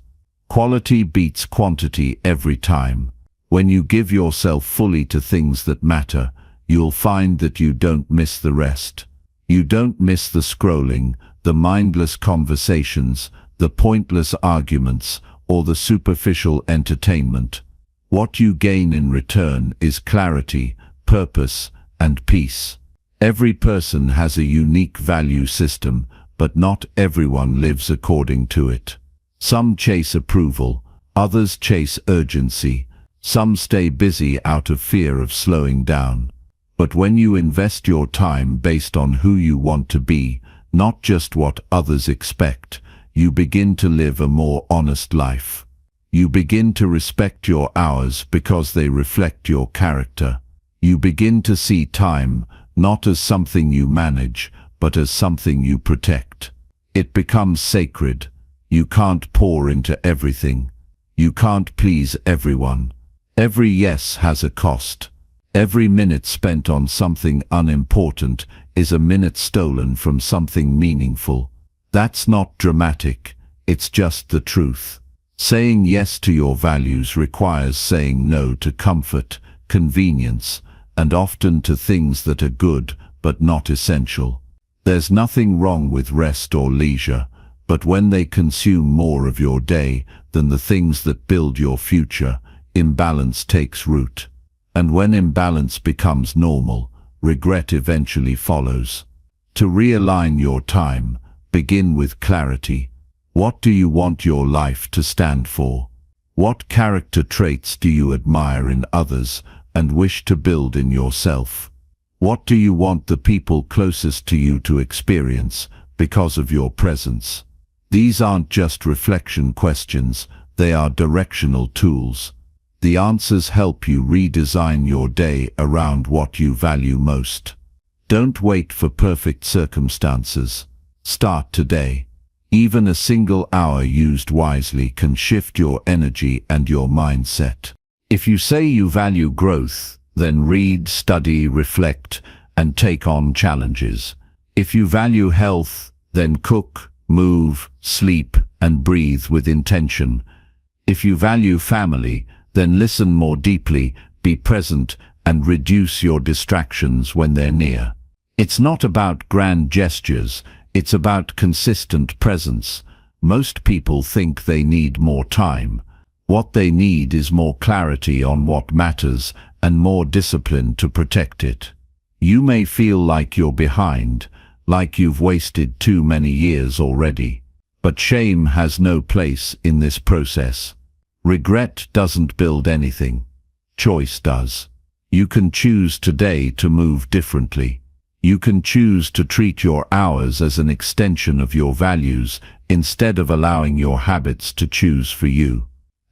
Quality beats quantity every time. When you give yourself fully to things that matter, you'll find that you don't miss the rest. You don't miss the scrolling, the mindless conversations, the pointless arguments, or the superficial entertainment. What you gain in return is clarity, purpose, and peace. Every person has a unique value system, but not everyone lives according to it. Some chase approval, others chase urgency, some stay busy out of fear of slowing down. But when you invest your time based on who you want to be, not just what others expect, you begin to live a more honest life. You begin to respect your hours because they reflect your character. You begin to see time not as something you manage, but as something you protect. It becomes sacred. You can't pour into everything. You can't please everyone. Every yes has a cost. Every minute spent on something unimportant is a minute stolen from something meaningful. That's not dramatic, it's just the truth. Saying yes to your values requires saying no to comfort, convenience, and often to things that are good but not essential. There's nothing wrong with rest or leisure, but when they consume more of your day than the things that build your future, imbalance takes root. And when imbalance becomes normal, regret eventually follows. To realign your time, begin with clarity. What do you want your life to stand for? What character traits do you admire in others and wish to build in yourself? What do you want the people closest to you to experience because of your presence? These aren't just reflection questions, they are directional tools. The answers help you redesign your day around what you value most. Don't wait for perfect circumstances. Start today. Even a single hour used wisely can shift your energy and your mindset. If you say you value growth, then read, study, reflect, and take on challenges. If you value health, then cook, move, sleep, and breathe with intention. If you value family, then listen more deeply, be present, and reduce your distractions when they're near. It's not about grand gestures, it's about consistent presence. Most people think they need more time. What they need is more clarity on what matters and more discipline to protect it. You may feel like you're behind, like you've wasted too many years already. But shame has no place in this process. Regret doesn't build anything. Choice does. You can choose today to move differently. You can choose to treat your hours as an extension of your values instead of allowing your habits to choose for you.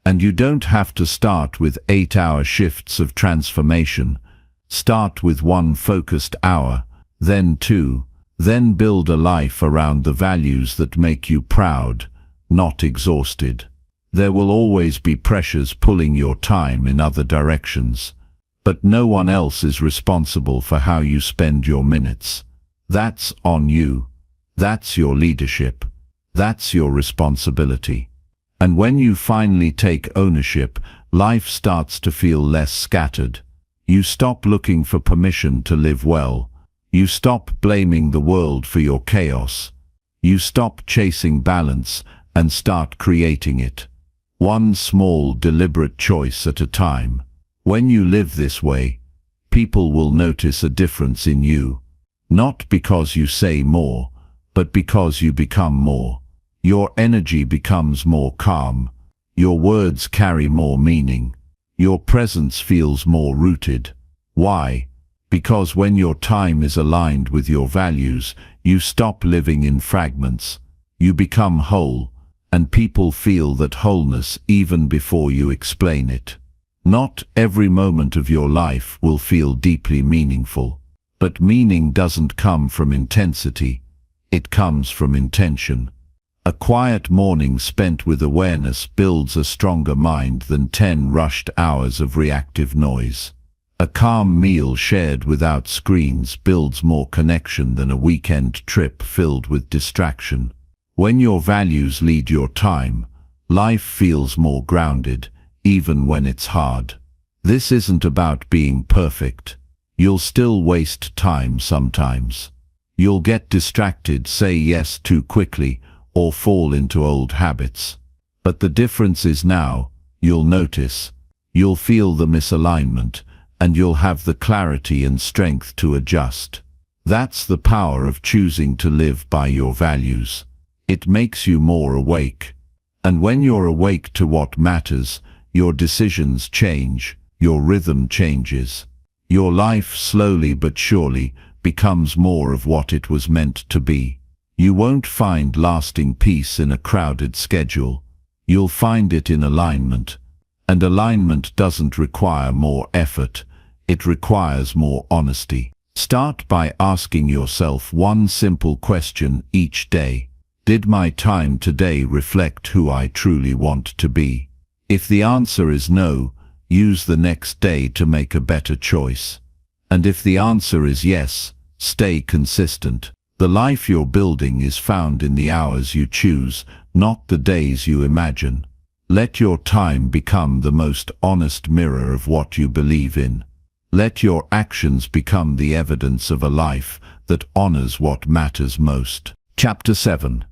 And you don't have to start with 8-hour shifts of transformation. Start with 1 focused hour, then 2, then build a life around the values that make you proud, not exhausted. There will always be pressures pulling your time in other directions. But no one else is responsible for how you spend your minutes. That's on you. That's your leadership. That's your responsibility. And when you finally take ownership, life starts to feel less scattered. You stop looking for permission to live well. You stop blaming the world for your chaos. You stop chasing balance and start creating it. One small, deliberate choice at a time. When you live this way, people will notice a difference in you. Not because you say more, but because you become more. Your energy becomes more calm. Your words carry more meaning. Your presence feels more rooted. Why? Because when your time is aligned with your values, you stop living in fragments. You become whole, and people feel that wholeness even before you explain it. Not every moment of your life will feel deeply meaningful, but meaning doesn't come from intensity, it comes from intention. A quiet morning spent with awareness builds a stronger mind than 10 rushed hours of reactive noise. A calm meal shared without screens builds more connection than a weekend trip filled with distraction. When your values lead your time, life feels more grounded, even when it's hard. This isn't about being perfect. You'll still waste time sometimes. You'll get distracted, say yes too quickly, or fall into old habits. But the difference is now, you'll notice, you'll feel the misalignment, and you'll have the clarity and strength to adjust. That's the power of choosing to live by your values. It makes you more awake. And when you're awake to what matters, your decisions change, your rhythm changes. Your life slowly but surely becomes more of what it was meant to be. You won't find lasting peace in a crowded schedule. You'll find it in alignment. And alignment doesn't require more effort, it requires more honesty. Start by asking yourself one simple question each day. Did my time today reflect who I truly want to be? If the answer is no, use the next day to make a better choice. And if the answer is yes, stay consistent. The life you're building is found in the hours you choose, not the days you imagine. Let your time become the most honest mirror of what you believe in. Let your actions become the evidence of a life that honors what matters most. Chapter 7.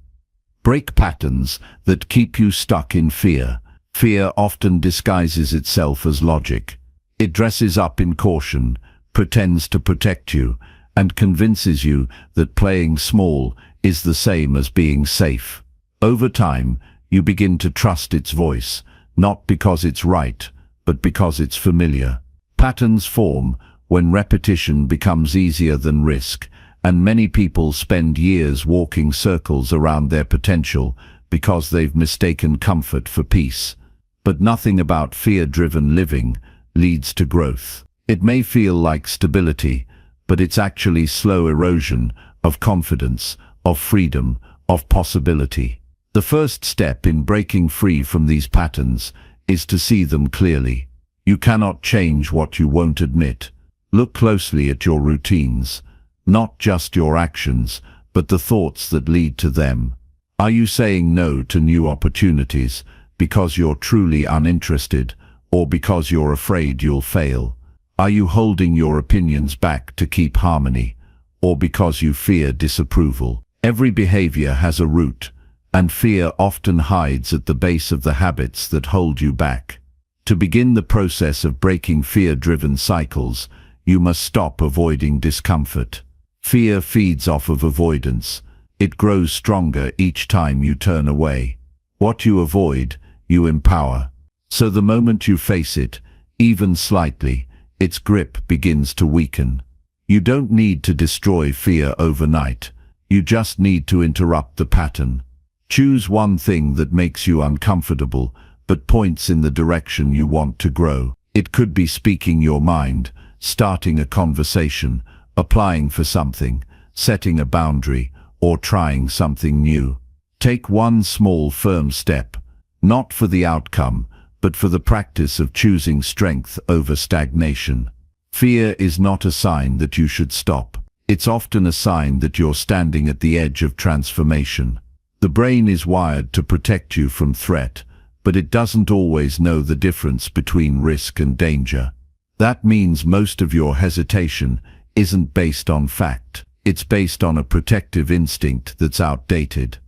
Break patterns that keep you stuck in fear. Fear often disguises itself as logic. It dresses up in caution, pretends to protect you, and convinces you that playing small is the same as being safe. Over time, you begin to trust its voice, not because it's right, but because it's familiar. Patterns form when repetition becomes easier than risk, and many people spend years walking circles around their potential because they've mistaken comfort for peace. But nothing about fear-driven living leads to growth. It may feel like stability, but it's actually slow erosion of confidence, of freedom, of possibility. The first step in breaking free from these patterns is to see them clearly. You cannot change what you won't admit. Look closely at your routines, not just your actions, but the thoughts that lead to them. Are you saying no to new opportunities because you're truly uninterested, or because you're afraid you'll fail? Are you holding your opinions back to keep harmony, or because you fear disapproval? Every behavior has a root, and fear often hides at the base of the habits that hold you back. To begin the process of breaking fear-driven cycles, you must stop avoiding discomfort. Fear feeds off of avoidance. It grows stronger each time you turn away. What you avoid, you empower. So the moment you face it, even slightly, its grip begins to weaken. You don't need to destroy fear overnight. You just need to interrupt the pattern. Choose one thing that makes you uncomfortable, but points in the direction you want to grow. It could be speaking your mind, starting a conversation, applying for something, setting a boundary, or trying something new. Take one small, firm step, not for the outcome, but for the practice of choosing strength over stagnation. Fear is not a sign that you should stop. It's often a sign that you're standing at the edge of transformation. The brain is wired to protect you from threat, but it doesn't always know the difference between risk and danger. That means most of your hesitation isn't based on fact. It's based on a protective instinct that's outdated.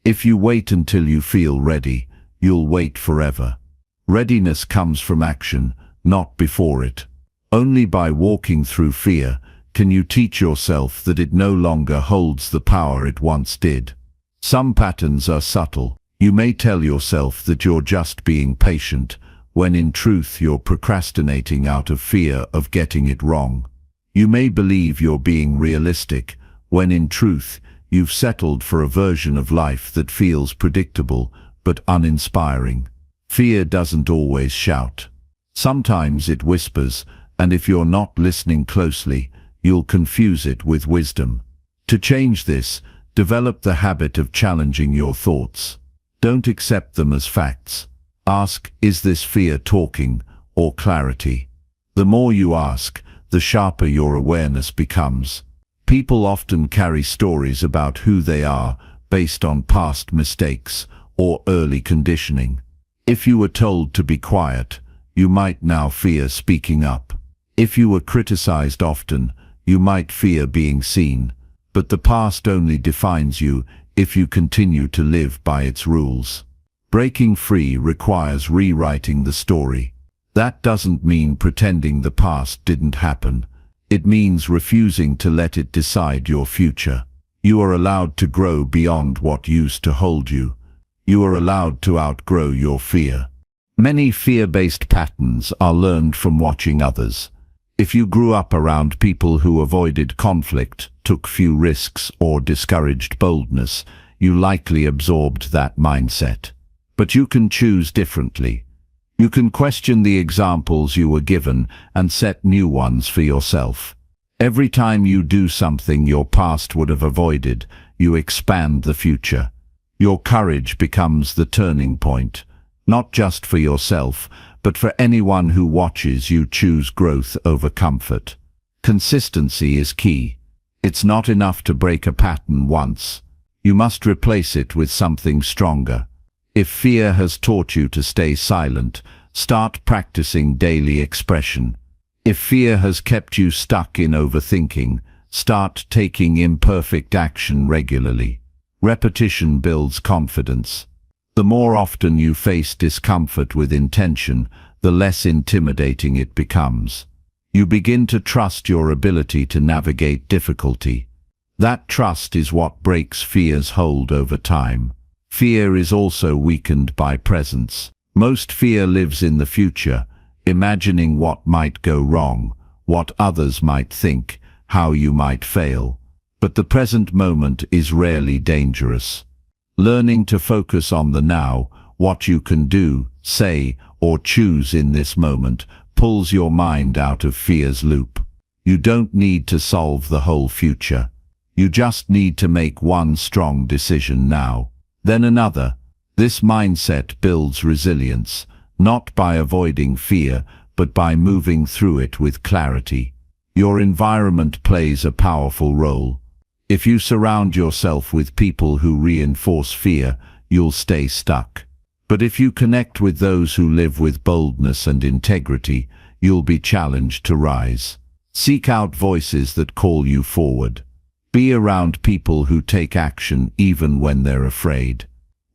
If you wait until you feel ready, you'll wait forever. Readiness comes from action, not before it. Only by walking through fear can you teach yourself that it no longer holds the power it once did. Some patterns are subtle. You may tell yourself that you're just being patient, when in truth you're procrastinating out of fear of getting it wrong. You may believe you're being realistic, when in truth you've settled for a version of life that feels predictable but uninspiring. Fear doesn't always shout. Sometimes it whispers, and if you're not listening closely, you'll confuse it with wisdom. To change this, develop the habit of challenging your thoughts. Don't accept them as facts. Ask, is this fear talking or clarity? The more you ask, the sharper your awareness becomes. People often carry stories about who they are based on past mistakes or early conditioning. If you were told to be quiet, you might now fear speaking up. If you were criticized often, you might fear being seen. But the past only defines you if you continue to live by its rules. Breaking free requires rewriting the story. That doesn't mean pretending the past didn't happen. It means refusing to let it decide your future. You are allowed to grow beyond what used to hold you. You are allowed to outgrow your fear. Many fear-based patterns are learned from watching others. If you grew up around people who avoided conflict, took few risks, or discouraged boldness, you likely absorbed that mindset. But you can choose differently. You can question the examples you were given and set new ones for yourself. Every time you do something your past would have avoided, you expand the future. Your courage becomes the turning point, not just for yourself, but for anyone who watches you choose growth over comfort. Consistency is key. It's not enough to break a pattern once. You must replace it with something stronger. If fear has taught you to stay silent, start practicing daily expression. If fear has kept you stuck in overthinking, start taking imperfect action regularly. Repetition builds confidence. The more often you face discomfort with intention, the less intimidating it becomes. You begin to trust your ability to navigate difficulty. That trust is what breaks fear's hold over time. Fear is also weakened by presence. Most fear lives in the future, imagining what might go wrong, what others might think, how you might fail. But the present moment is rarely dangerous. Learning to focus on the now, what you can do, say, or choose in this moment, pulls your mind out of fear's loop. You don't need to solve the whole future. You just need to make one strong decision now, then another, This mindset builds resilience, not by avoiding fear, but by moving through it with clarity. Your environment plays a powerful role. If you surround yourself with people who reinforce fear, you'll stay stuck. But if you connect with those who live with boldness and integrity, you'll be challenged to rise. Seek out voices that call you forward. Be around people who take action even when they're afraid.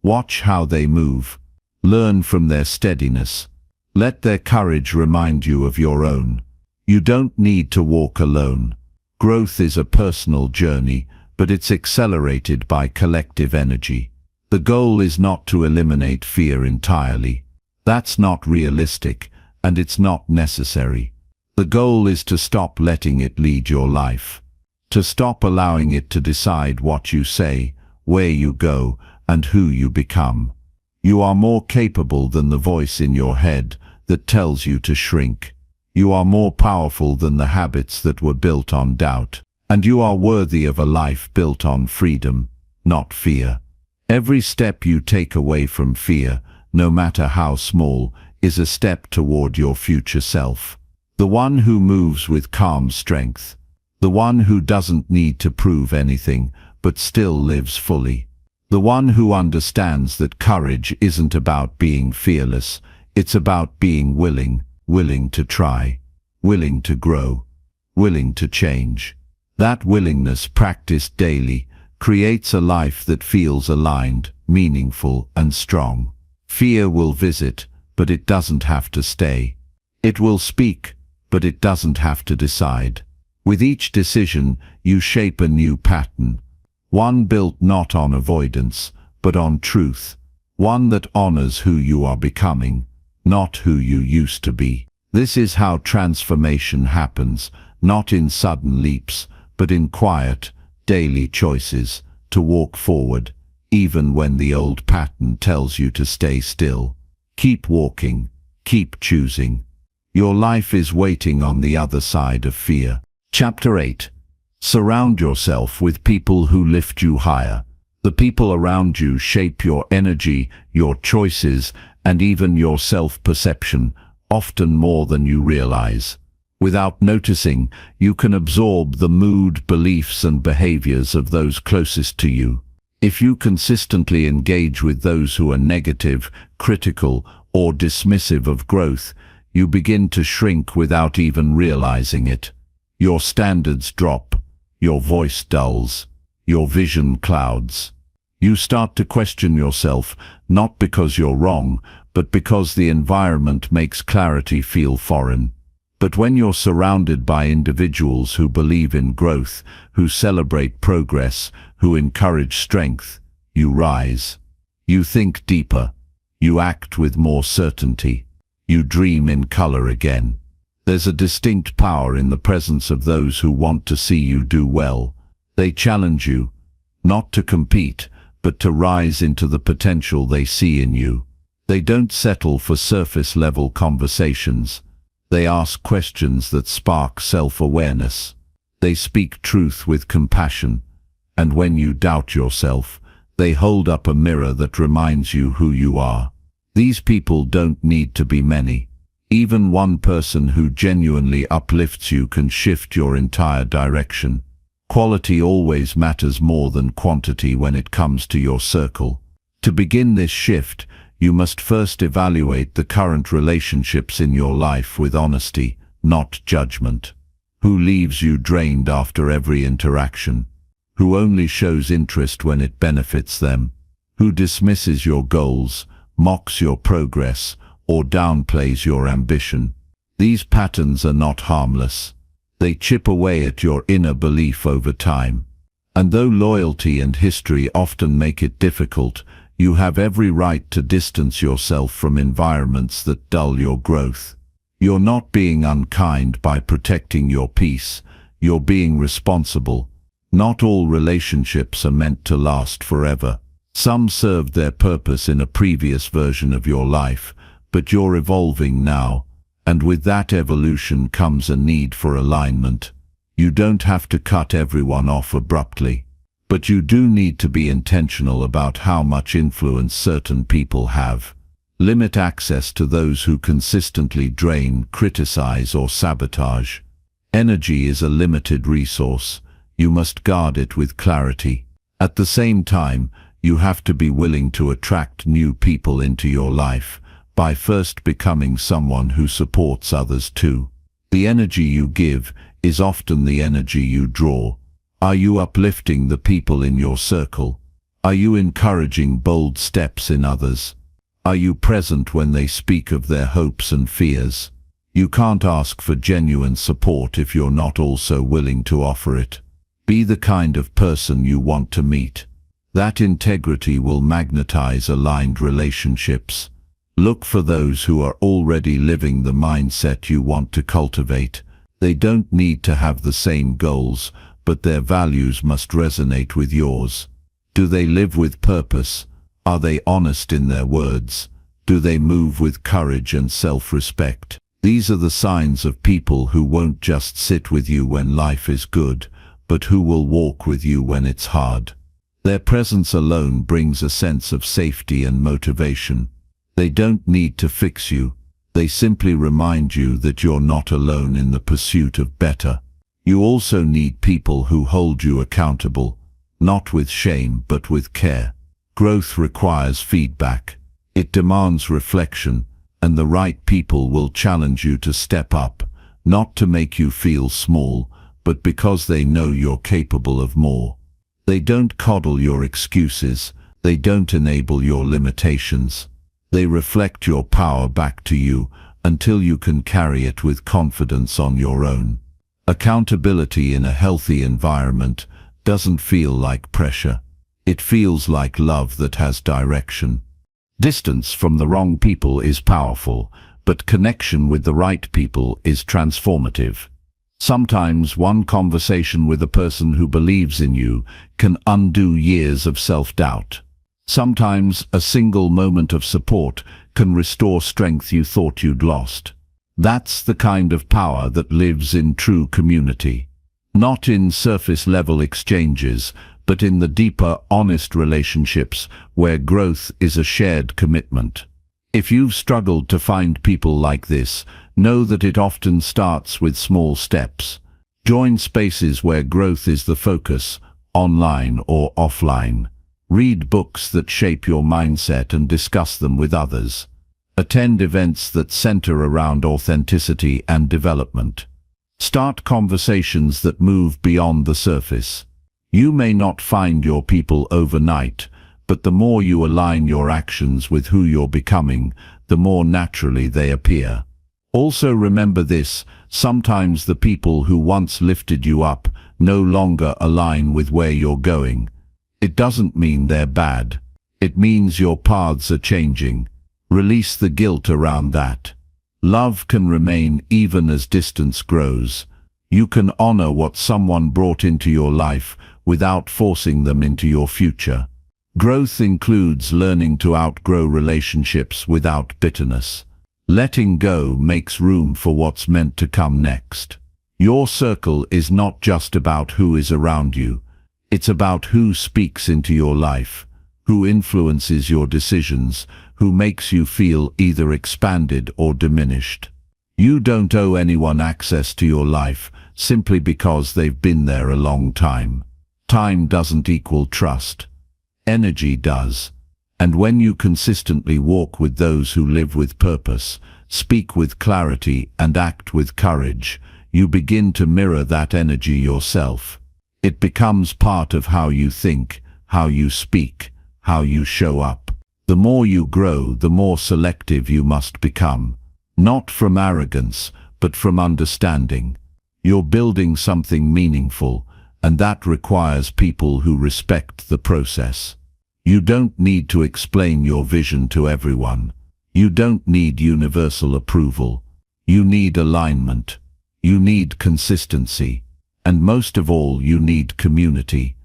Watch how they move. Learn from their steadiness. Let their courage remind you of your own. You don't need to walk alone. Growth is a personal journey, but it's accelerated by collective energy. The goal is not to eliminate fear entirely. That's not realistic, and it's not necessary. The goal is to stop letting it lead your life. To stop allowing it to decide what you say, where you go, and who you become. You are more capable than the voice in your head that tells you to shrink. You are more powerful than the habits that were built on doubt. And you are worthy of a life built on freedom, not fear. Every step you take away from fear, no matter how small, is a step toward your future self. The one who moves with calm strength. The one who doesn't need to prove anything, but still lives fully. The one who understands that courage isn't about being fearless, it's about being willing to try, willing to grow, willing to change. That willingness, practiced daily, creates a life that feels aligned, meaningful, and strong. Fear will visit, but it doesn't have to stay. It will speak, but it doesn't have to decide. With each decision, you shape a new pattern. One built not on avoidance, but on truth. One that honors who you are becoming, not who you used to be. This is how transformation happens, not in sudden leaps, but in quiet, daily choices, to walk forward, even when the old pattern tells you to stay still. Keep walking, keep choosing. Your life is waiting on the other side of fear. Chapter 8. Surround yourself with people who lift you higher. The people around you shape your energy, your choices, and even your self-perception, often more than you realize. Without noticing, you can absorb the mood, beliefs, and behaviors of those closest to you. If you consistently engage with those who are negative, critical, or dismissive of growth, you begin to shrink without even realizing it. Your standards drop, your voice dulls, your vision clouds. You start to question yourself, not because you're wrong, but because the environment makes clarity feel foreign. But when you're surrounded by individuals who believe in growth, who celebrate progress, who encourage strength, you rise. You think deeper. You act with more certainty. You dream in color again. There's a distinct power in the presence of those who want to see you do well. They challenge you, not to compete, but to rise into the potential they see in you. They don't settle for surface-level conversations. They ask questions that spark self-awareness. They speak truth with compassion. And when you doubt yourself, they hold up a mirror that reminds you who you are. These people don't need to be many. Even one person who genuinely uplifts you can shift your entire direction. Quality always matters more than quantity when it comes to your circle. To begin this shift, you must first evaluate the current relationships in your life with honesty, not judgment. Who leaves you drained after every interaction? Who only shows interest when it benefits them? Who dismisses your goals, mocks your progress, or downplays your ambition? These patterns are not harmless. They chip away at your inner belief over time. And though loyalty and history often make it difficult, you have every right to distance yourself from environments that dull your growth. You're not being unkind by protecting your peace. You're being responsible. Not all relationships are meant to last forever. Some served their purpose in a previous version of your life, but you're evolving now, and with that evolution comes a need for alignment. You don't have to cut everyone off abruptly, But you do need to be intentional about how much influence certain people have. Limit access to those who consistently drain, criticize, or sabotage. Energy is a limited resource. You must guard it with clarity. At the same time, you have to be willing to attract new people into your life by first becoming someone who supports others too. The energy you give is often the energy you draw. Are you uplifting the people in your circle? Are you encouraging bold steps in others? Are you present when they speak of their hopes and fears? You can't ask for genuine support if you're not also willing to offer it. Be the kind of person you want to meet. That integrity will magnetize aligned relationships. Look for those who are already living the mindset you want to cultivate. They don't need to have the same goals, but their values must resonate with yours. Do they live with purpose? Are they honest in their words? Do they move with courage and self-respect? These are the signs of people who won't just sit with you when life is good, but who will walk with you when it's hard. Their presence alone brings a sense of safety and motivation. They don't need to fix you. They simply remind you that you're not alone in the pursuit of better. You also need people who hold you accountable, not with shame but with care. Growth requires feedback. It demands reflection, and the right people will challenge you to step up, not to make you feel small, but because they know you're capable of more. They don't coddle your excuses. They don't enable your limitations. They reflect your power back to you until you can carry it with confidence on your own. Accountability in a healthy environment doesn't feel like pressure. It feels like love that has direction. Distance from the wrong people is powerful, but connection with the right people is transformative. Sometimes one conversation with a person who believes in you can undo years of self-doubt. Sometimes a single moment of support can restore strength you thought you'd lost. That's the kind of power that lives in true community. Not in surface-level exchanges, but in the deeper, honest relationships where growth is a shared commitment. If you've struggled to find people like this, know that it often starts with small steps. Join spaces where growth is the focus, online or offline. Read books that shape your mindset and discuss them with others. Attend events that center around authenticity and development. Start conversations that move beyond the surface. You may not find your people overnight, but the more you align your actions with who you're becoming, the more naturally they appear. Also remember this: sometimes the people who once lifted you up no longer align with where you're going. It doesn't mean they're bad. It means your paths are changing. Release the guilt around that. Love can remain even as distance grows. You can honor what someone brought into your life without forcing them into your future. Growth includes learning to outgrow relationships without bitterness. Letting go makes room for what's meant to come next. Your circle is not just about who is around you. It's about who speaks into your life, who influences your decisions, who makes you feel either expanded or diminished. You don't owe anyone access to your life simply because they've been there a long time. Time doesn't equal trust. Energy does. And when you consistently walk with those who live with purpose, speak with clarity, and act with courage, you begin to mirror that energy yourself. It becomes part of how you think, how you speak, how you show up. The more you grow, the more selective you must become. Not from arrogance, but from understanding. You're building something meaningful, and that requires people who respect the process. You don't need to explain your vision to everyone. You don't need universal approval. You need alignment. You need consistency. And most of all, you need community.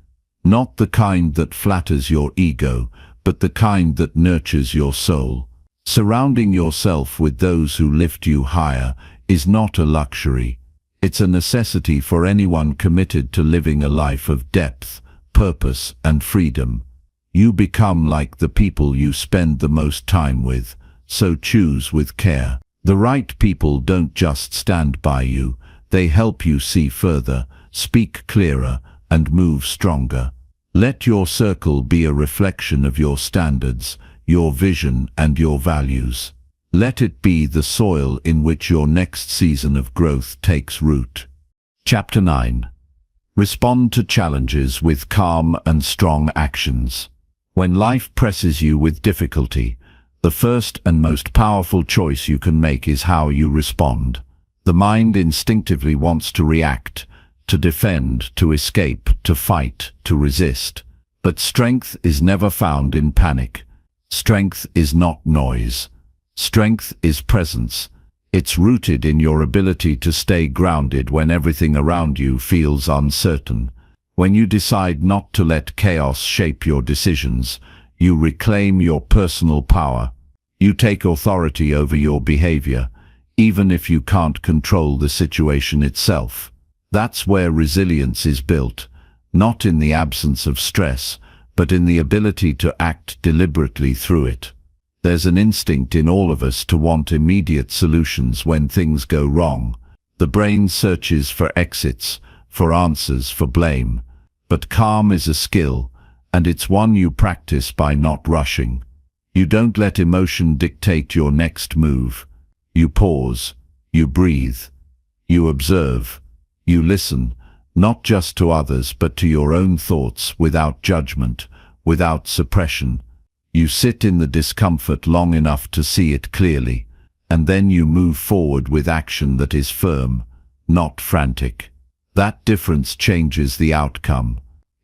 Not the kind that flatters your ego, but the kind that nurtures your soul. Surrounding yourself with those who lift you higher is not a luxury. It's a necessity for anyone committed to living a life of depth, purpose and freedom. You become like the people you spend the most time with, so choose with care. The right people don't just stand by you, they help you see further, speak clearer, and move stronger. Let your circle be a reflection of your standards, your vision, and your values. Let it be the soil in which your next season of growth takes root. Chapter 9. Respond to challenges with calm and strong actions. When life presses you with difficulty, the first and most powerful choice you can make is how you respond. The mind instinctively wants to react, to defend, to escape, to fight, to resist. But strength is never found in panic. Strength is not noise. Strength is presence. It's rooted in your ability to stay grounded when everything around you feels uncertain. When you decide not to let chaos shape your decisions, you reclaim your personal power. You take authority over your behavior, even if you can't control the situation itself. That's where resilience is built, not in the absence of stress, but in the ability to act deliberately through it. There's an instinct in all of us to want immediate solutions when things go wrong. The brain searches for exits, for answers, for blame. But calm is a skill, and it's one you practice by not rushing. You don't let emotion dictate your next move. You pause, you breathe, you observe, you listen, not just to others but to your own thoughts, without judgment, without suppression. You sit in the discomfort long enough to see it clearly, and then you move forward with action that is firm, not frantic. That difference changes the outcome.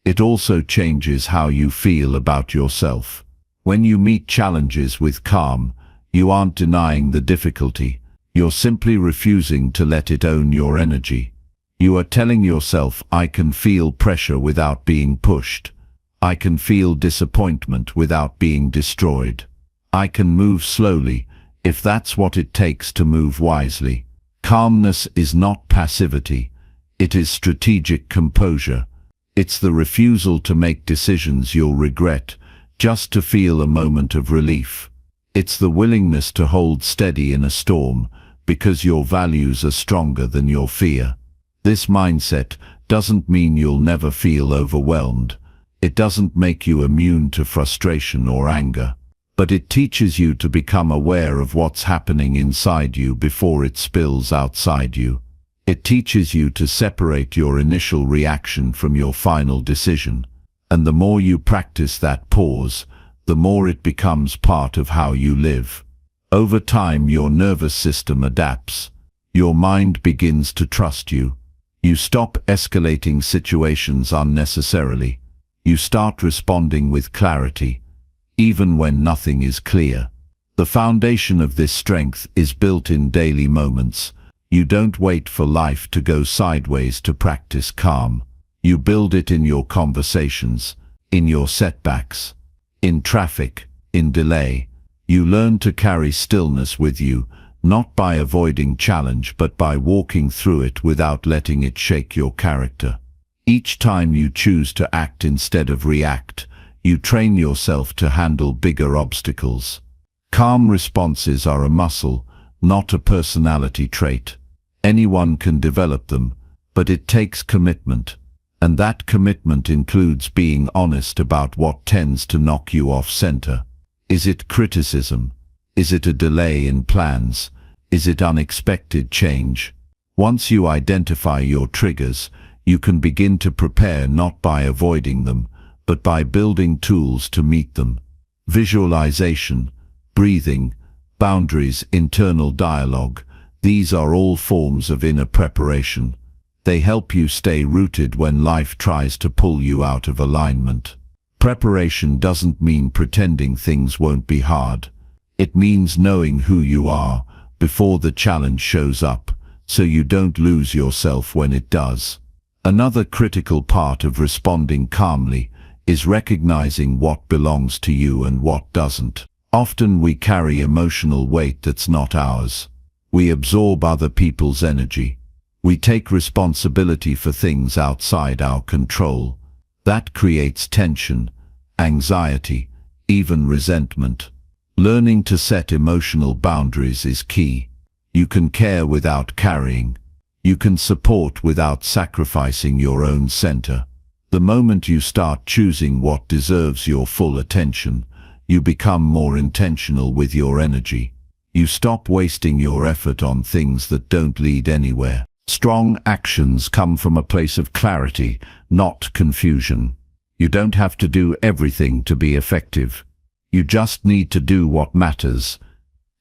It also changes how you feel about yourself. When you meet challenges with calm, you aren't denying the difficulty. You're simply refusing to let it own your energy. You are telling yourself, I can feel pressure without being pushed. I can feel disappointment without being destroyed. I can move slowly, if that's what it takes to move wisely. Calmness is not passivity. It is strategic composure. It's the refusal to make decisions you'll regret, just to feel a moment of relief. It's the willingness to hold steady in a storm, because your values are stronger than your fear. This mindset doesn't mean you'll never feel overwhelmed. It doesn't make you immune to frustration or anger. But it teaches you to become aware of what's happening inside you before it spills outside you. It teaches you to separate your initial reaction from your final decision. And the more you practice that pause, the more it becomes part of how you live. Over time, your nervous system adapts. Your mind begins to trust you. You stop escalating situations unnecessarily. You start responding with clarity, even when nothing is clear. The foundation of this strength is built in daily moments. You don't wait for life to go sideways to practice calm. You build it in your conversations, in your setbacks, in traffic, in delay. You learn to carry stillness with you, not by avoiding challenge but by walking through it without letting it shake your character. Each time you choose to act instead of react, you train yourself to handle bigger obstacles. Calm responses are a muscle, not a personality trait. Anyone can develop them, but it takes commitment. And that commitment includes being honest about what tends to knock you off center. Is it criticism? Is it a delay in plans? Is it unexpected change? Once you identify your triggers, you can begin to prepare not by avoiding them, but by building tools to meet them. Visualization, breathing, boundaries, internal dialogue, these are all forms of inner preparation. They help you stay rooted when life tries to pull you out of alignment. Preparation doesn't mean pretending things won't be hard. It means knowing who you are before the challenge shows up, so you don't lose yourself when it does. Another critical part of responding calmly is recognizing what belongs to you and what doesn't. Often we carry emotional weight that's not ours. We absorb other people's energy. We take responsibility for things outside our control. That creates tension, anxiety, even resentment. Learning to set emotional boundaries is key. You can care without carrying. You can support without sacrificing your own center. The moment you start choosing what deserves your full attention, you become more intentional with your energy. You stop wasting your effort on things that don't lead anywhere. Strong actions come from a place of clarity, not confusion. You don't have to do everything to be effective. You just need to do what matters,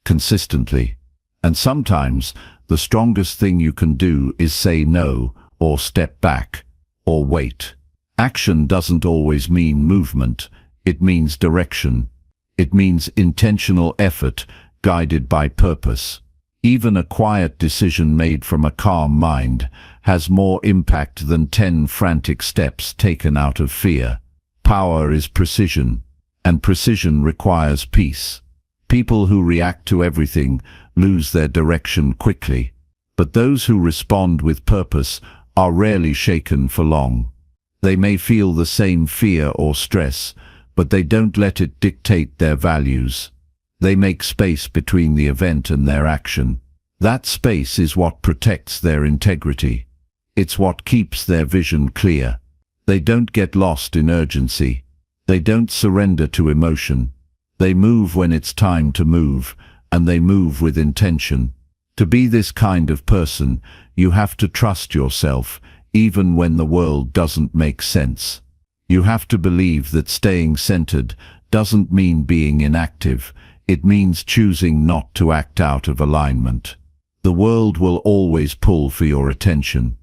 consistently. And sometimes, the strongest thing you can do is say no, or step back, or wait. Action doesn't always mean movement. It means direction. It means intentional effort, guided by purpose. Even a quiet decision made from a calm mind has more impact than 10 frantic steps taken out of fear. Power is precision, and precision requires peace. People who react to everything lose their direction quickly, but those who respond with purpose are rarely shaken for long. They may feel the same fear or stress, but they don't let it dictate their values. They make space between the event and their action. That space is what protects their integrity. It's what keeps their vision clear. They don't get lost in urgency. They don't surrender to emotion. They move when it's time to move, and they move with intention. To be this kind of person, you have to trust yourself, even when the world doesn't make sense. You have to believe that staying centered doesn't mean being inactive. It means choosing not to act out of alignment. The world will always pull for your attention.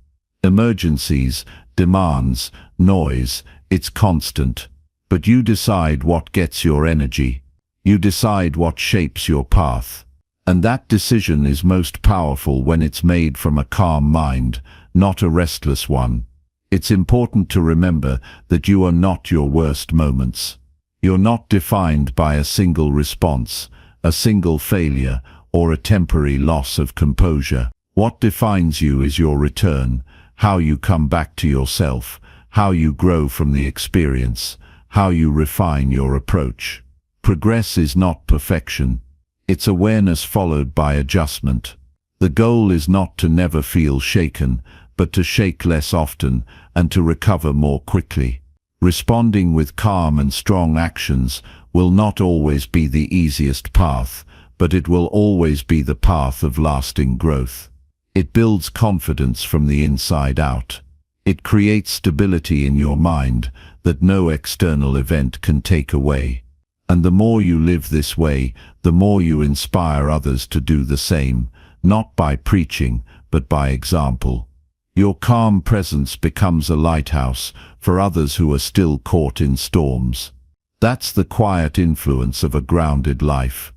Emergencies, demands, noise, it's constant. But you decide what gets your energy. You decide what shapes your path. And that decision is most powerful when it's made from a calm mind, not a restless one. It's important to remember that you are not your worst moments. You're not defined by a single response, a single failure, or a temporary loss of composure. What defines you is your return, how you come back to yourself, how you grow from the experience, how you refine your approach. Progress is not perfection. It's awareness followed by adjustment. The goal is not to never feel shaken, but to shake less often and to recover more quickly. Responding with calm and strong actions will not always be the easiest path, but it will always be the path of lasting growth. It builds confidence from the inside out. It creates stability in your mind that no external event can take away. And the more you live this way, the more you inspire others to do the same, not by preaching, but by example. Your calm presence becomes a lighthouse for others who are still caught in storms. That's the quiet influence of a grounded life.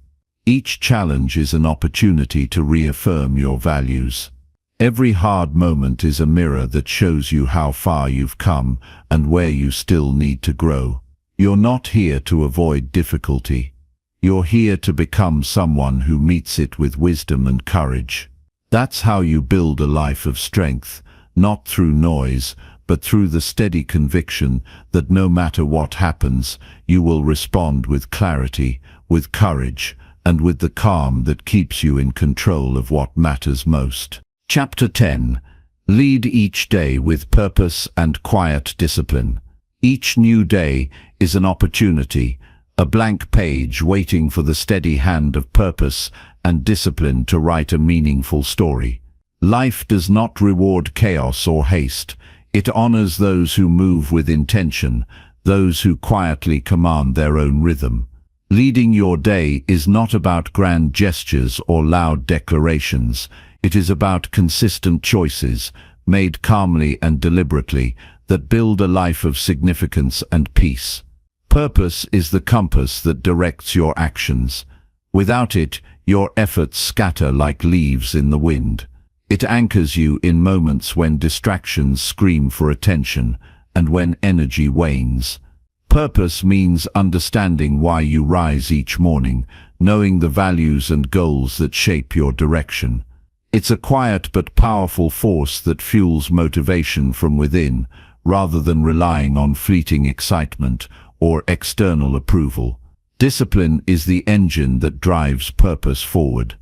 Each challenge is an opportunity to reaffirm your values. Every hard moment is a mirror that shows you how far you've come and where you still need to grow. You're not here to avoid difficulty. You're here to become someone who meets it with wisdom and courage. That's how you build a life of strength, not through noise, but through the steady conviction that no matter what happens, you will respond with clarity, with courage, and with the calm that keeps you in control of what matters most. Chapter 10. Lead each day with purpose and quiet discipline. Each new day is an opportunity, a blank page waiting for the steady hand of purpose and discipline to write a meaningful story. Life does not reward chaos or haste. It honors those who move with intention, those who quietly command their own rhythm. Leading your day is not about grand gestures or loud declarations. It is about consistent choices, made calmly and deliberately, that build a life of significance and peace. Purpose is the compass that directs your actions. Without it, your efforts scatter like leaves in the wind. It anchors you in moments when distractions scream for attention and when energy wanes. Purpose means understanding why you rise each morning, knowing the values and goals that shape your direction. It's a quiet but powerful force that fuels motivation from within, rather than relying on fleeting excitement or external approval. Discipline is the engine that drives purpose forward.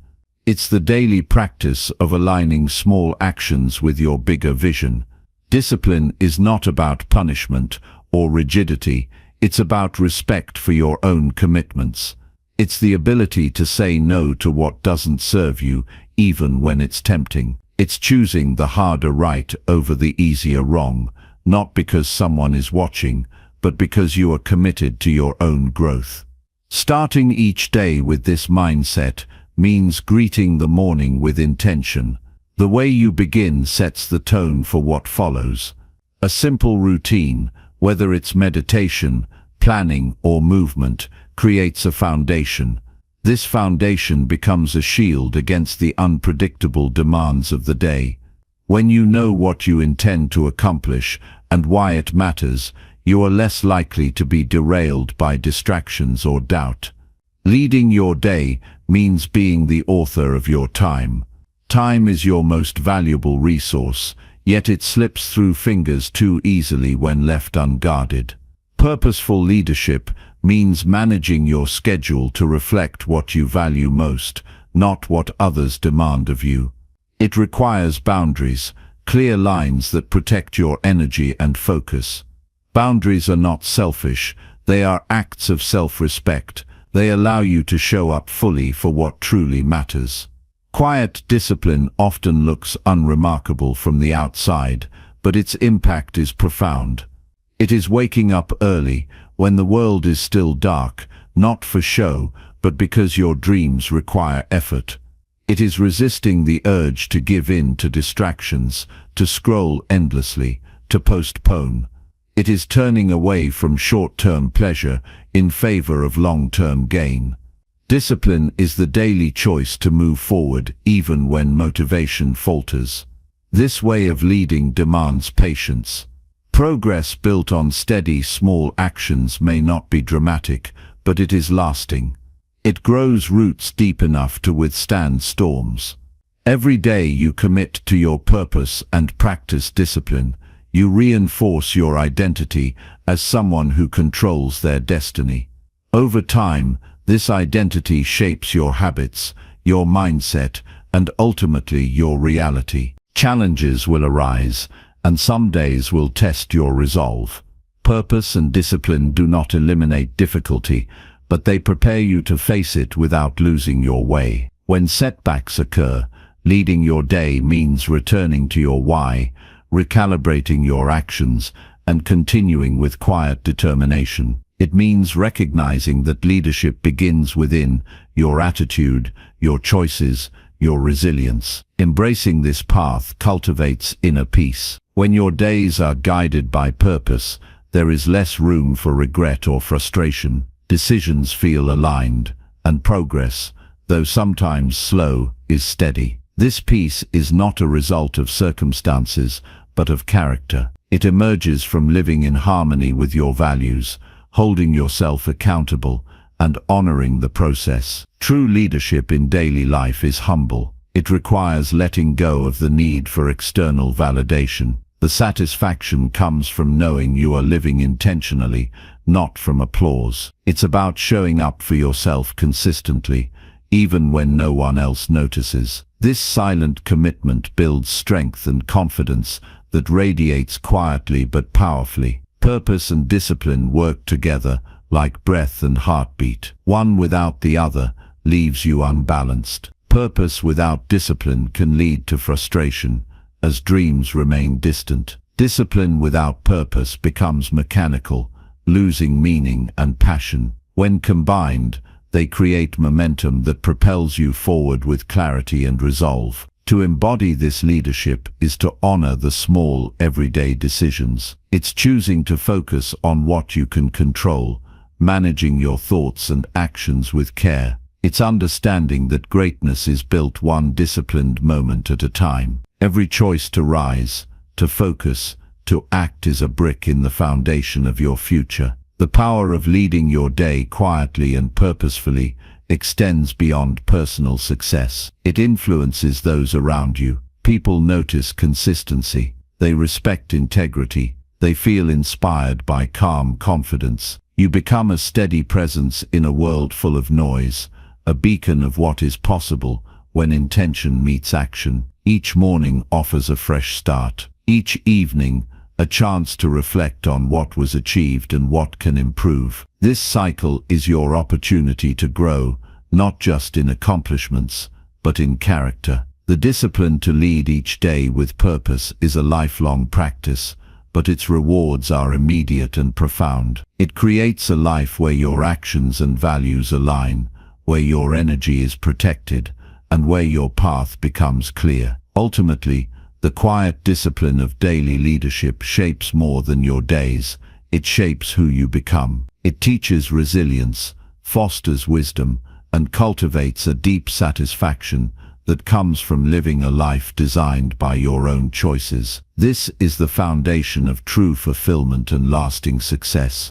It's the daily practice of aligning small actions with your bigger vision. Discipline is not about punishment or rigidity, it's about respect for your own commitments. It's the ability to say no to what doesn't serve you, even when it's tempting. It's choosing the harder right over the easier wrong, not because someone is watching, but because you are committed to your own growth. Starting each day with this mindset means greeting the morning with intention. The way you begin sets the tone for what follows. A simple routine, whether it's meditation, planning, or movement, creates a foundation. This foundation becomes a shield against the unpredictable demands of the day. When you know what you intend to accomplish and why it matters, you are less likely to be derailed by distractions or doubt. Leading your day means being the author of your time. Time is your most valuable resource, yet it slips through fingers too easily when left unguarded. Purposeful leadership means managing your schedule to reflect what you value most, not what others demand of you. It requires boundaries, clear lines that protect your energy and focus. Boundaries are not selfish, they are acts of self-respect. They allow you to show up fully for what truly matters. Quiet discipline often looks unremarkable from the outside, but its impact is profound. It is waking up early, when the world is still dark, not for show, but because your dreams require effort. It is resisting the urge to give in to distractions, to scroll endlessly, to postpone. It is turning away from short-term pleasure in favor of long-term gain. Discipline is the daily choice to move forward even when motivation falters. This way of leading demands patience. Progress built on steady, small actions may not be dramatic, but it is lasting. It grows roots deep enough to withstand storms. Every day you commit to your purpose and practice discipline, you reinforce your identity as someone who controls their destiny. Over time, this identity shapes your habits, your mindset, and ultimately your reality. Challenges will arise, and some days will test your resolve. Purpose and discipline do not eliminate difficulty, but they prepare you to face it without losing your way. When setbacks occur, leading your day means returning to your why, recalibrating your actions, and continuing with quiet determination. It means recognizing that leadership begins within your attitude, your choices, your resilience. Embracing this path cultivates inner peace. When your days are guided by purpose, there is less room for regret or frustration. Decisions feel aligned, and progress, though sometimes slow, is steady. This peace is not a result of circumstances, but of character. It emerges from living in harmony with your values, holding yourself accountable, and honoring the process. True leadership in daily life is humble. It requires letting go of the need for external validation. The satisfaction comes from knowing you are living intentionally, not from applause. It's about showing up for yourself consistently, even when no one else notices. This silent commitment builds strength and confidence that radiates quietly but powerfully. Purpose and discipline work together like breath and heartbeat. One without the other leaves you unbalanced. Purpose without discipline can lead to frustration, as dreams remain distant. Discipline without purpose becomes mechanical, losing meaning and passion. When combined, they create momentum that propels you forward with clarity and resolve. To embody this leadership is to honor the small, everyday decisions. It's choosing to focus on what you can control, managing your thoughts and actions with care. It's understanding that greatness is built one disciplined moment at a time. Every choice to rise, to focus, to act is a brick in the foundation of your future. The power of leading your day quietly and purposefully extends beyond personal success. It influences those around you. People notice consistency. They respect integrity. They feel inspired by calm confidence. You become a steady presence in a world full of noise, a beacon of what is possible when intention meets action. Each morning offers a fresh start. Each evening, a chance to reflect on what was achieved and what can improve. This cycle is your opportunity to grow, not just in accomplishments, but in character. The discipline to lead each day with purpose is a lifelong practice, but its rewards are immediate and profound. It creates a life where your actions and values align, where your energy is protected, and where your path becomes clear. Ultimately, the quiet discipline of daily leadership shapes more than your days. It shapes who you become. It teaches resilience, fosters wisdom, and cultivates a deep satisfaction that comes from living a life designed by your own choices. This is the foundation of true fulfillment and lasting success.